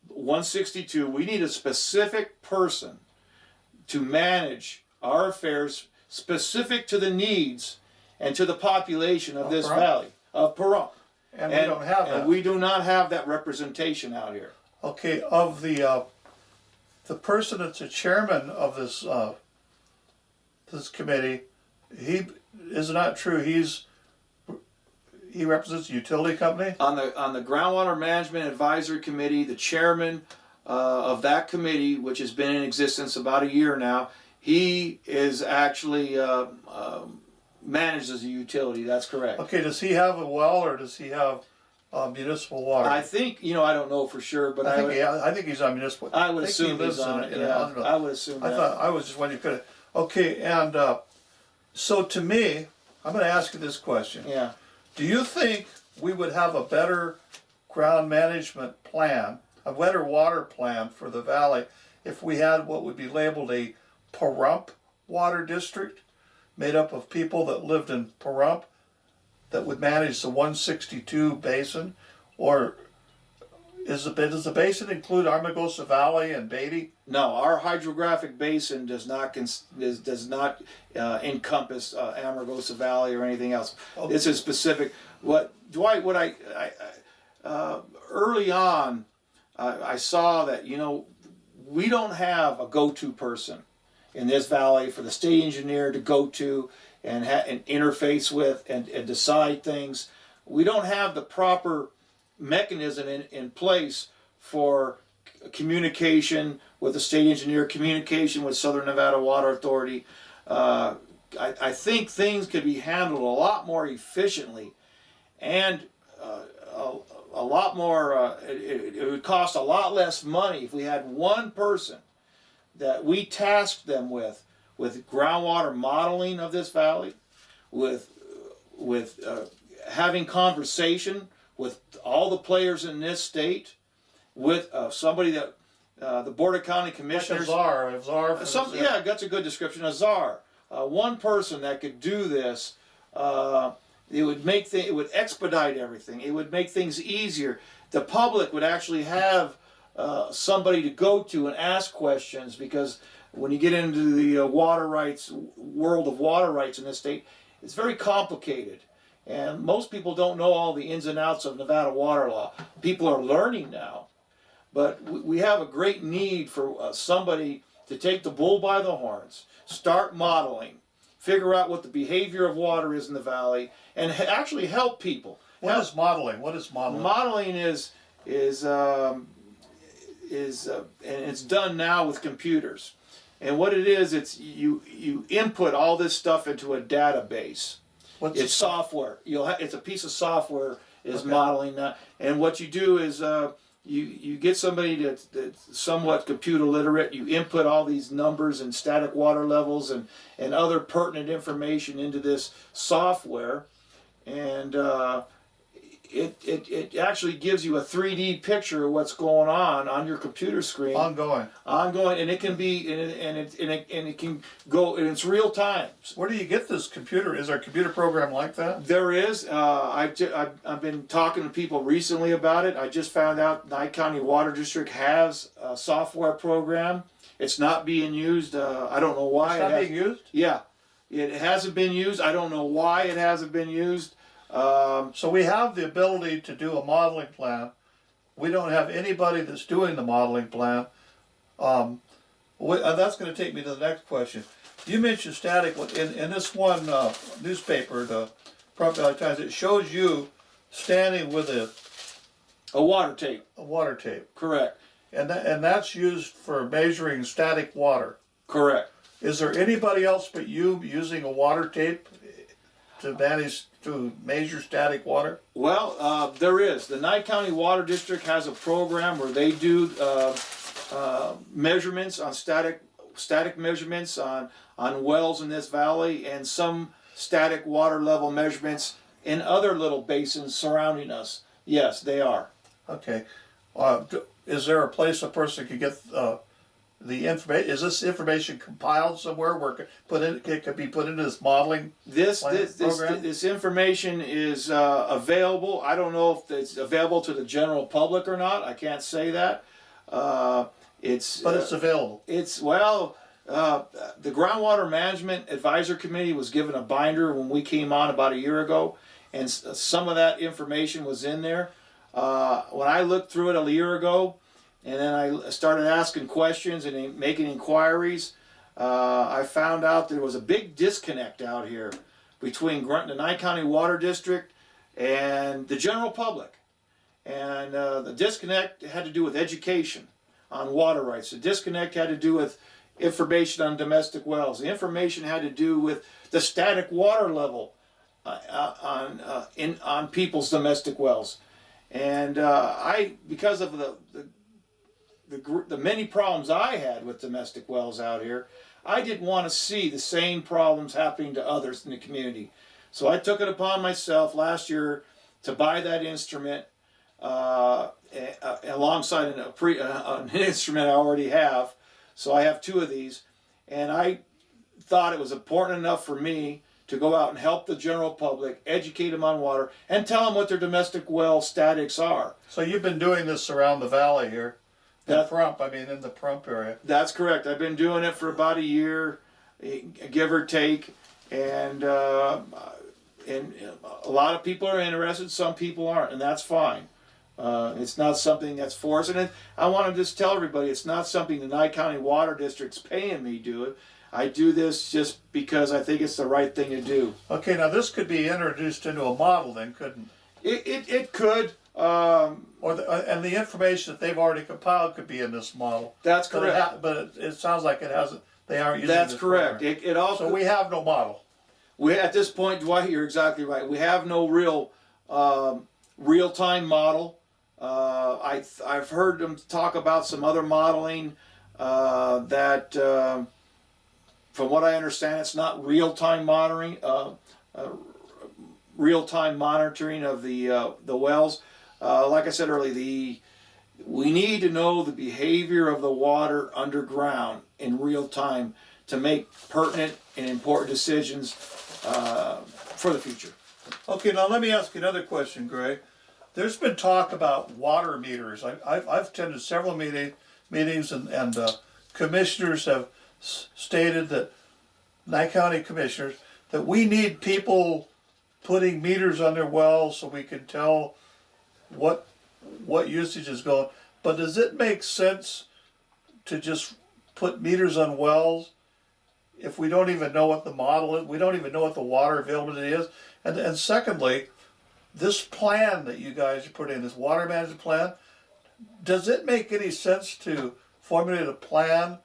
162, we need a specific person to manage our affairs specific to the needs and to the population of this valley of Pahrump. And we don't have that. And we do not have that representation out here. Okay, of the person that's the chairman of this this committee, he is it not true he represents a utility company? On the Groundwater Management Advisory Committee, the chairman of that committee, which has been in existence about a year now, he is actually manages a utility. That's correct. Okay, does he have a well or does he have municipal water? I think, I don't know for sure, but I think he's on municipal. I would think assume he lives he's on in it. a- Yeah, I would assume that. I was just wondering if you could. Okay, and so to me, I'm going to ask you this question. Yeah. Do you think we would have a better ground management plan, a better water plan for the valley if we had what would be labeled a Pahrump Water District, made up of people that lived in Pahrump that would manage the 162 basin? Or does the basin include Armagosa Valley and Beatty? No, our hydrographic basin does not encompass Amargosa Valley or anything else. Okay. It's a specific. Early on, I saw that we don't have a go-to person in this valley for the state engineer to go to and interface with and decide things. We don't have the proper mechanism in place for communication with the state engineer, communication with Southern Nevada Water Authority. I think things could be handled a lot more efficiently, and a lot more. It would cost a lot less money if we had one person that we tasked them with groundwater modeling of this valley, with having conversation with all the players in this state, with somebody that the Board of County Commissioners. Like a czar. Yeah, that's a good description. A czar. One person that could do this. It would expedite everything. It would make things easier. The public would actually have somebody to go to and ask questions, because when you get into the world of water rights in this state, it's very complicated. And most people don't know all the ins and outs of Nevada water law. People are learning now. But we have a great need for somebody to take the bull by the horns, start modeling, figure out what the behavior of water is in the valley, and actually help people. What is modeling? Modeling is and it's done now with computers. And what it is, it's you input all this stuff into a database. It's software. It's a piece of software is modeling that. And what you do is you get somebody that's somewhat computer literate. You input all these numbers and static water levels and other pertinent information into this software, and it actually gives you a 3D picture of what's going on your computer screen. Ongoing, and it can be and it can go, and it's real time. Where do you get this computer? Is there a computer program like that? There is. I've been talking to people recently about it. I just found out Nye County Water District has a software program. It's not being used. I don't know why. It's not being used? Yeah, it hasn't been used. I don't know why it hasn't been used. So we have the ability to do a modeling plan. We don't have anybody that's doing the modeling plan. That's going to take me to the next question. You mentioned static. In this one newspaper, the Pahrump Valley Times, it shows you standing with A water tape. A water tape. Correct. And that's used for measuring static water. Correct. Is there anybody else but you using a water tape to measure static water? Well, there is. The Nye County Water District has a program where they do measurements on static measurements on wells in this valley, and some static water level measurements in other little basins surrounding us. Yes, they are. Okay. Is there a place a person could get the information? Is this information compiled somewhere where it could be put into this modeling program? This information is available. I don't know if it's available to the general public or not. I can't say that. But it's available. The Groundwater Management Advisor Committee was given a binder when we came on about a year ago, and some of that information was in there. When I looked through it a year ago, and then I started asking questions and making inquiries, I found out there was a big disconnect out here between the Nye County Water District and the general public. And the disconnect had to do with education on water rights. The disconnect had to do with information on domestic wells. The information had to do with the static water level on people's domestic wells. And because of the many problems I had with domestic wells out here, I didn't want to see the same problems happening to others in the community. So I took it upon myself last year to buy that instrument alongside an instrument I already have. So I have two of these, and I thought it was important enough for me to go out and help the general public, educate them on water, and tell them what their domestic well statics are. So you've been doing this around the valley here, in Pahrump, in the Pahrump area. That's correct. I've been doing it for about a year, give or take, and a lot of people are interested, some people aren't, and that's fine. It's not something that's forced, and I want to just tell everybody, it's not something the Nye County Water District's paying me to do it. I do this just because I think it's the right thing to do. Okay, now this could be introduced into a model then, couldn't it? It could. And the information that they've already compiled could be in this model. That's correct. But it sounds like it hasn't. They aren't using That's this correct. Program. So we have no model. At this point, Dwight, you're exactly right. We have no real-time model. I've heard them talk about some other modeling that, from what I understand, it's not real-time monitoring. Real-time monitoring of the wells. Like I said earlier, we need to know the behavior of the water underground in real time to make pertinent and important decisions for the future. Okay, now let me ask you another question, Greg. There's been talk about water meters. I've attended several meetings, and commissioners have stated that, Nye County commissioners, that we need people putting meters on their wells so we can tell what usage is going. But does it make sense to just put meters on wells if we don't even know what the model is? We don't even know what the water availability is. And secondly, this plan that you guys are putting in, this water management plan, does it make any sense to formulate a plan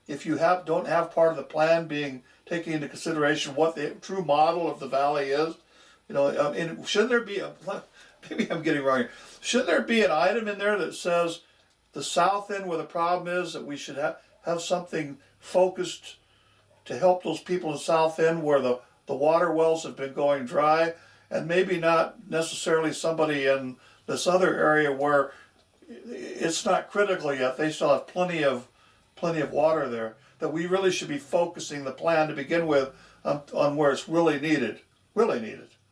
if you don't have part of the plan being taking into consideration what the true model of the valley is? And shouldn't there be maybe I'm getting wrong here. Shouldn't there be an item in there that says the south end where the problem is, that we should have something focused to help those people in the south end where the water wells have been going dry, and maybe not necessarily somebody in this other area where it's not critical yet, they still have plenty of water there, that we really should be focusing the plan to begin with on where it's really needed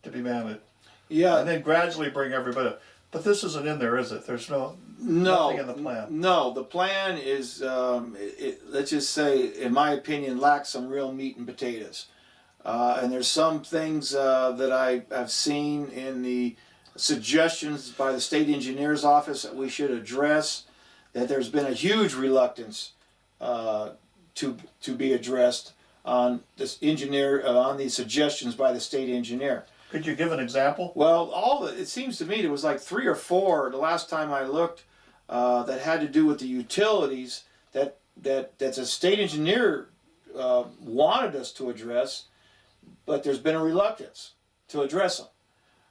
to be managed. Yeah. And then gradually bring everybody up. But this isn't in there, is it? There's nothing in the plan. No, the plan is, let's just say, in my opinion, lacks some real meat and potatoes. And there's some things that I've seen in the suggestions by the state engineer's office that we should address, that there's been a huge reluctance to be addressed on this engineer, on these suggestions by the state engineer. Could you give an example? Well, it seems to me there was like 3 or 4 the last time I looked that had to do with the utilities that's a state engineer wanted us to address, but there's been a reluctance to address them.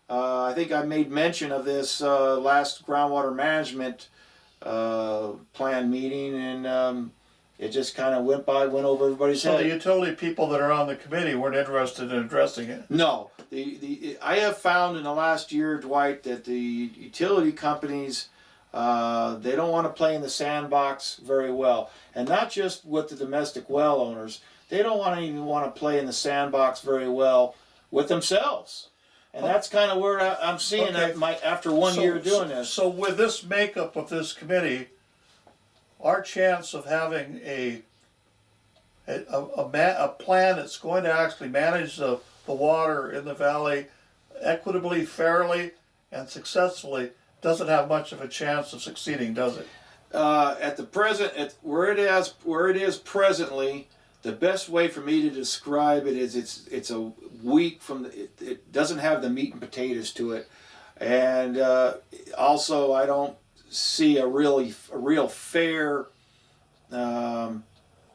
I think I made mention of this last groundwater management plan meeting, and it just kind of went over everybody's head. So the utility people that are on the committee weren't interested in addressing it? No. I have found in the last year, Dwight, that the utility companies, they don't want to play in the sandbox very well. And not just with the domestic well owners, they don't even want to play in the sandbox very well with themselves. And that's kind of where I'm seeing after 1 year doing this. So with this makeup of this committee, our chance of having a plan that's going to actually manage the water in the valley equitably, fairly, and successfully doesn't have much of a chance of succeeding, does it? At the present, where it is presently, the best way for me to describe it is it's a weak it doesn't have the meat and potatoes to it, and also I don't see a real fair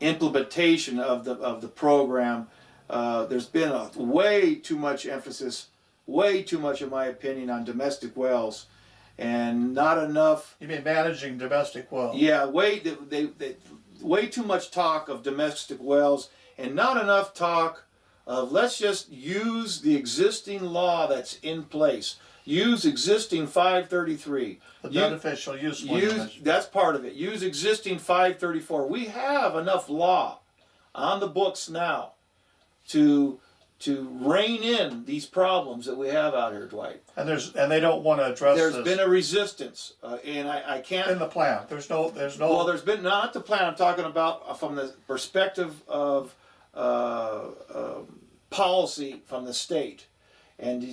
implementation of the program. There's been way too much emphasis, way too much, in my opinion, on domestic wells, and not enough. You mean managing domestic wells? Yeah, way too much talk of domestic wells, and not enough talk of let's just use the existing law that's in place. Use existing 533. The beneficial use one. That's part of it. Use existing 534. We have enough law on the books now to rein in these problems that we have out here, Dwight. And they don't want to address this. There's been a resistance, and I can't. In the plan, there's no. Well, there's been not the plan. I'm talking about from the perspective of policy from the state, and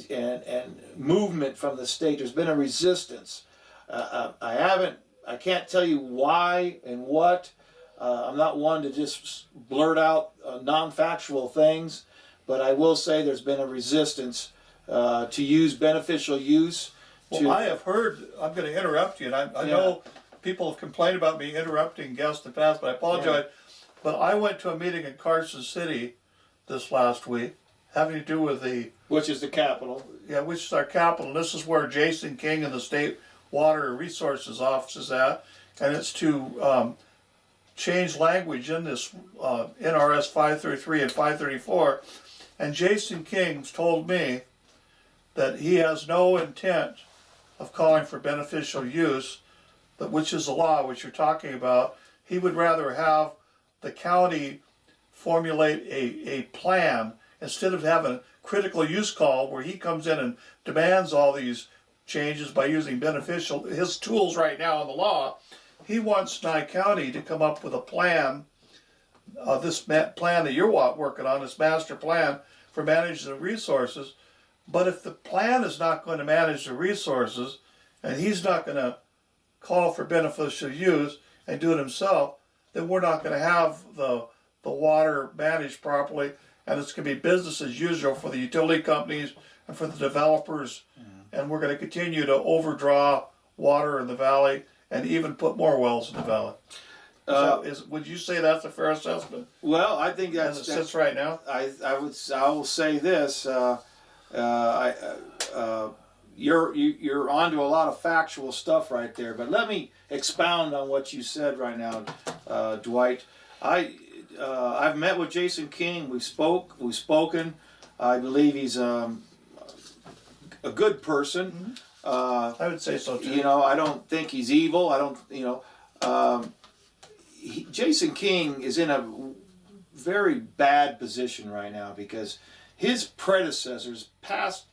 movement from the state. There's been a resistance. I can't tell you why and what. I'm not one to just blurt out non-factual things, but I will say there's been a resistance to use beneficial use. Well, I have heard, I'm going to interrupt you, and I know people have complained about me interrupting guests in the past, but I apologize. Yeah. But I went to a meeting in Carson City this last week, having to do with which is the capital. Yeah, which is our capital. And this is where Jason King and the State Water Resources Office is at, and it's to change language in this NRS 533 and 534. And Jason King's told me that he has no intent of calling for beneficial use, which is the law which you're talking about. He would rather have the county formulate a plan instead of having a critical use call where he comes in and demands all these changes by using beneficial, his tools right now in the law. He wants Nye County to come up with a plan, this plan that you're working on, this master plan for managing the resources. But if the plan is not going to manage the resources, and he's not going to call for beneficial use and do it himself, then we're not going to have the water managed properly, and it's going to be business as usual for the utility companies and for the developers, and we're going to continue to overdraw water in the valley and even put more wells in the valley. Would you say that's a fair assessment? Well, I think that's as it sits right now. I will say this. You're onto a lot of factual stuff right there, but let me expound on what you said right now, Dwight. I've met with Jason King. We've spoken. I believe he's a good person. I would say so too. I don't think he's evil. I don't. Jason King is in a very bad position right now because his predecessors, past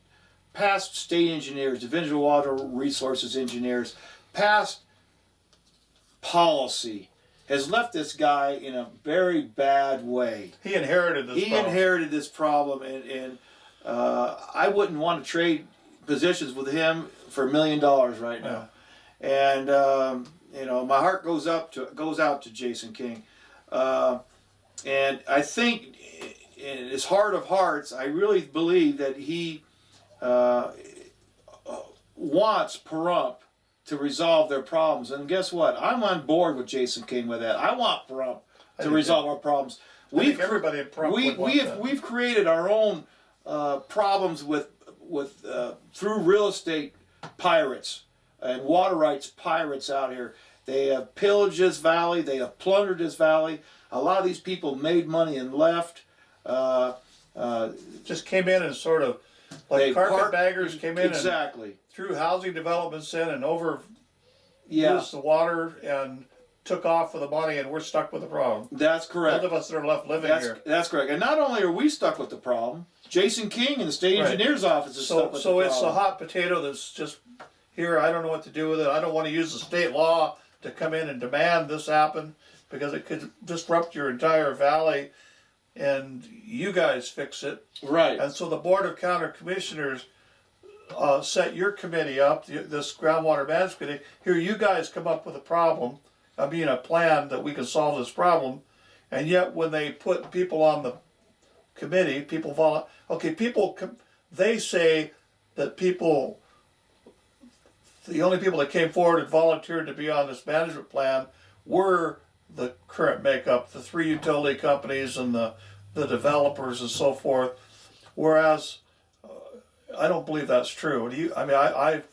state engineers, Division of Water Resources engineers, past policy has left this guy in a very bad way. He inherited this problem. And I wouldn't want to trade positions with him for $1 million right now. Yeah. And my heart goes out to Jason King, and I think in his heart of hearts, I really believe that he wants Pahrump to resolve their problems. And guess what? I'm on board with Jason King with that. I want Pahrump to resolve our problems. Everybody in Pahrump would want that. We've created our own problems with through real estate pirates and water rights pirates out here. They have pillaged this valley. They have plundered this valley. A lot of these people made money and left. Just came in and sort of, like carpetbaggers came in exactly. and threw housing developments in and Yeah. used the water and took off with the money, and we're stuck with the problem. That's correct. Those of us that are left living here. That's correct. And not only are we stuck with the problem, Jason King and the state engineer's office is stuck with the problem. So it's a hot potato that's just here. I don't know what to do with it. I don't want to use the state law to come in and demand this happen, because it could disrupt your entire valley, and you guys fix it. Right. And so the Board of County Commissioners set your committee up, this groundwater management committee. Here, you guys come up with a problem, a plan that we can solve this problem, and yet when they put people on the committee, they say that the only people that came forward and volunteered to be on this management plan were the current makeup, the 3 utility companies and the developers and so forth. Whereas I don't believe that's true. I've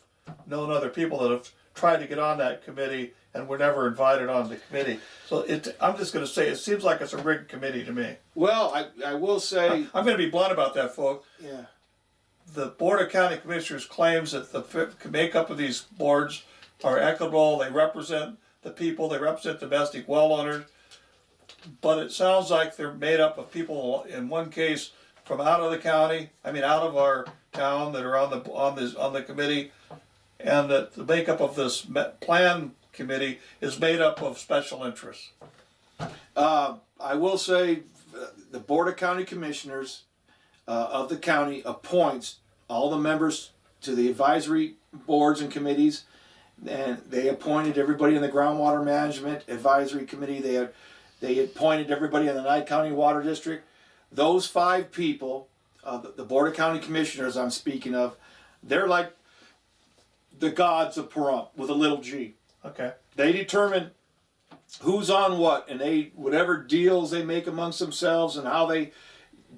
known other people that have tried to get on that committee and were never invited on the committee. So I'm just going to say, it seems like it's a rigged committee to me. Well, I will say... I'm going to be blunt about that, folks. Yeah. The Board of County Commissioners claims that the makeup of these boards are equitable. They represent the people. They represent domestic well owners. But it sounds like they're made up of people, in one case, from out of the county. Out of our town, that are on the committee, and that the makeup of this plan committee is made up of special interests. I will say, the Board of County Commissioners of the county appoints all the members to the advisory boards and committees, and they appointed everybody in the groundwater management advisory committee. They appointed everybody in the Nye County Water District. Those 5 people, the Board of County Commissioners I'm speaking of, they're like the gods of Pahrump with a little g. Okay. They determine who's on what, and whatever deals they make amongst themselves and how they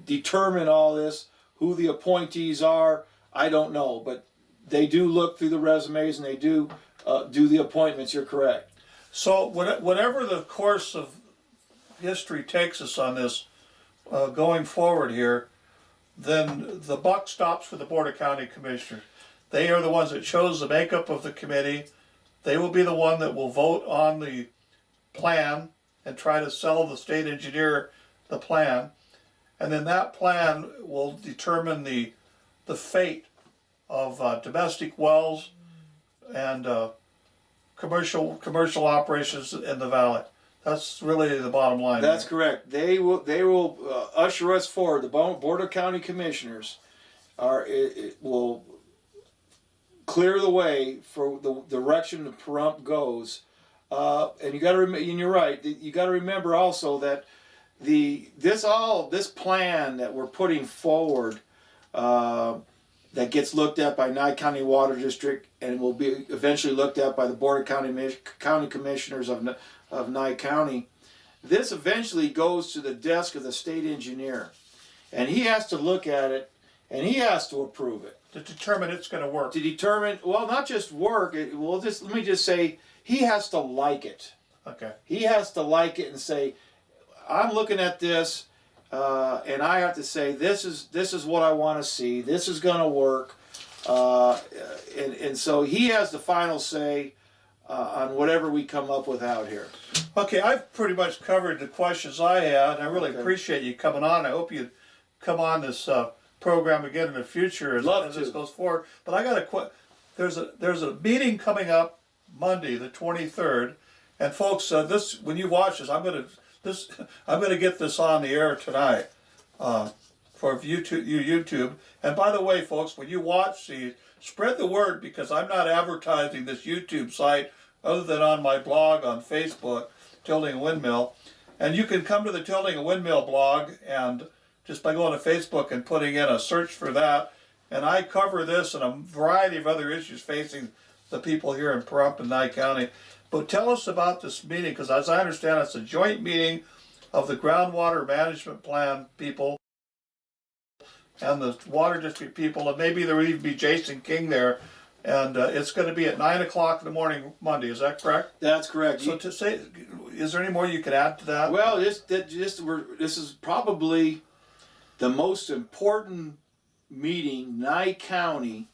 determine all this, who the appointees are, I don't know, but they do look through the resumes and they do the appointments. You're correct. So whatever the course of history takes us on this going forward here, then the buck stops for the Board of County Commissioners. They are the ones that chose the makeup of the committee. They will be the one that will vote on the plan and try to sell the state engineer the plan. And then that plan will determine the fate of domestic wells and commercial operations in the valley. That's really the bottom line. That's correct. They will usher us forward. The Board of County Commissioners will clear the way for the direction the Pahrump goes. And you got to and you're right. You got to remember also that this plan that we're putting forward, that gets looked at by Nye County Water District and will be eventually looked at by the Board of County Commissioners of Nye County. This eventually goes to the desk of the state engineer, and he has to look at it and he has to approve it. To determine it's going to work. To determine, well, not just work. Let me just say, he has to like it. Okay. He has to like it and say, I'm looking at this, and I have to say, this is what I want to see. This is going to work, and so he has the final say on whatever we come up with out here. Okay, I've pretty much covered the questions I had. I really appreciate you coming on. I hope you come on this program again in the future as this goes forward. But I got a there's a meeting coming up Monday, the 23rd, and folks, when you watch this, I'm gonna get this on the air tonight for YouTube. And by the way, folks, when you watch these, spread the word, because I'm not advertising this YouTube site other than on my blog on Facebook, Tilting a Windmill. And you can come to the Tilting a Windmill blog, and just by going to Facebook and putting in a search for that, and I cover this and a variety of other issues facing the people here in Pahrump and Nye County. But tell us about this meeting, because as I understand, it's a joint meeting of the groundwater management plan people and the water district people, and maybe there will even be Jason King there. And it's going to be at 9 o'clock in the morning Monday. Is that correct? That's correct. So to say, is there any more you could add to that? Well, this is probably the most important meeting Nye County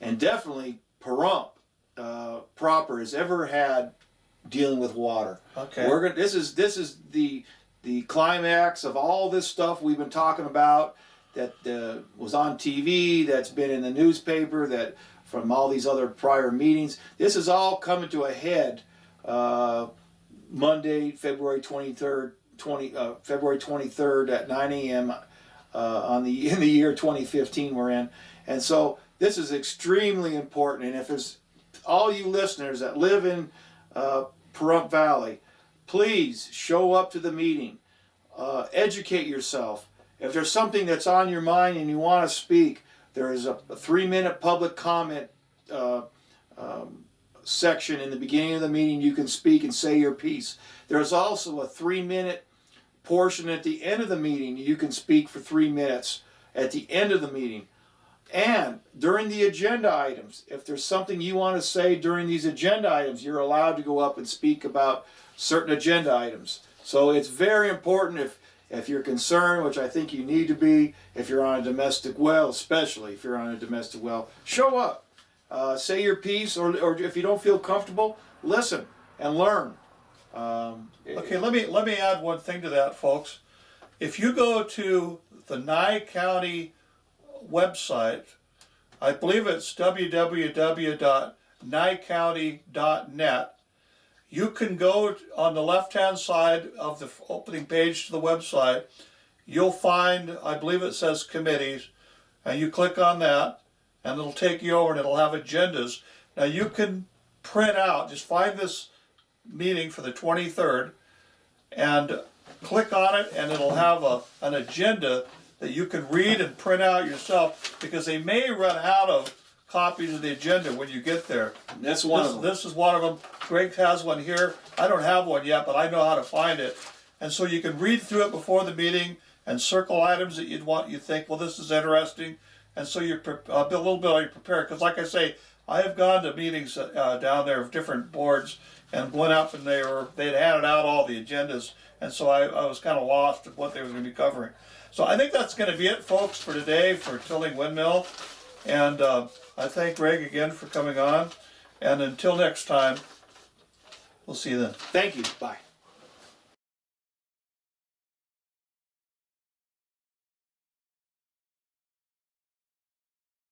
and definitely Pahrump proper has ever had dealing with water. Okay. This is the climax of all this stuff we've been talking about. That was on TV, that's been in the newspaper, that from all these other prior meetings. This is all coming to a head Monday, February 23rd, February 23rd at 9 a.m. In the year 2015 we're in. And so this is extremely important. And if there's all you listeners that live in Pahrump Valley, please show up to the meeting. Educate yourself. If there's something that's on your mind and you want to speak, there is a 3-minute public comment section in the beginning of the meeting. You can speak and say your piece. There's also a 3-minute portion at the end of the meeting. You can speak for 3 minutes at the end of the meeting. And during the agenda items, if there's something you want to say during these agenda items, you're allowed to go up and speak about certain agenda items. So it's very important if you're concerned, which I think you need to be, if you're on a domestic well, especially if you're on a domestic well, show up, say your piece, or if you don't feel comfortable, listen and learn. Okay, let me add one thing to that, folks. If you go to the Nye County website, I believe it's www.nyecounty.net. You can go on the left-hand side of the opening page to the website. You'll find, I believe it says committees, and you click on that, and it'll take you over, and it'll have agendas. Now you can print out, just find this meeting for the 23rd, and click on it, and it'll have an agenda that you can read and print out yourself, because they may run out of copies of the agenda when you get there. That's one of them. This is one of them. Greg has one here. I don't have one yet, but I know how to find it. And so you can read through it before the meeting and circle items that you think, well, this is interesting. And so you're a little bit prepared. Because like I say, I have gone to meetings down there of different boards and went up and they'd handed out all the agendas. And so I was kind of lost at what they were going to be covering. So I think that's going to be it, folks, for today for Tilling Windmill. And I thank Greg again for coming on. And until next time, we'll see you then. Thank you. Bye.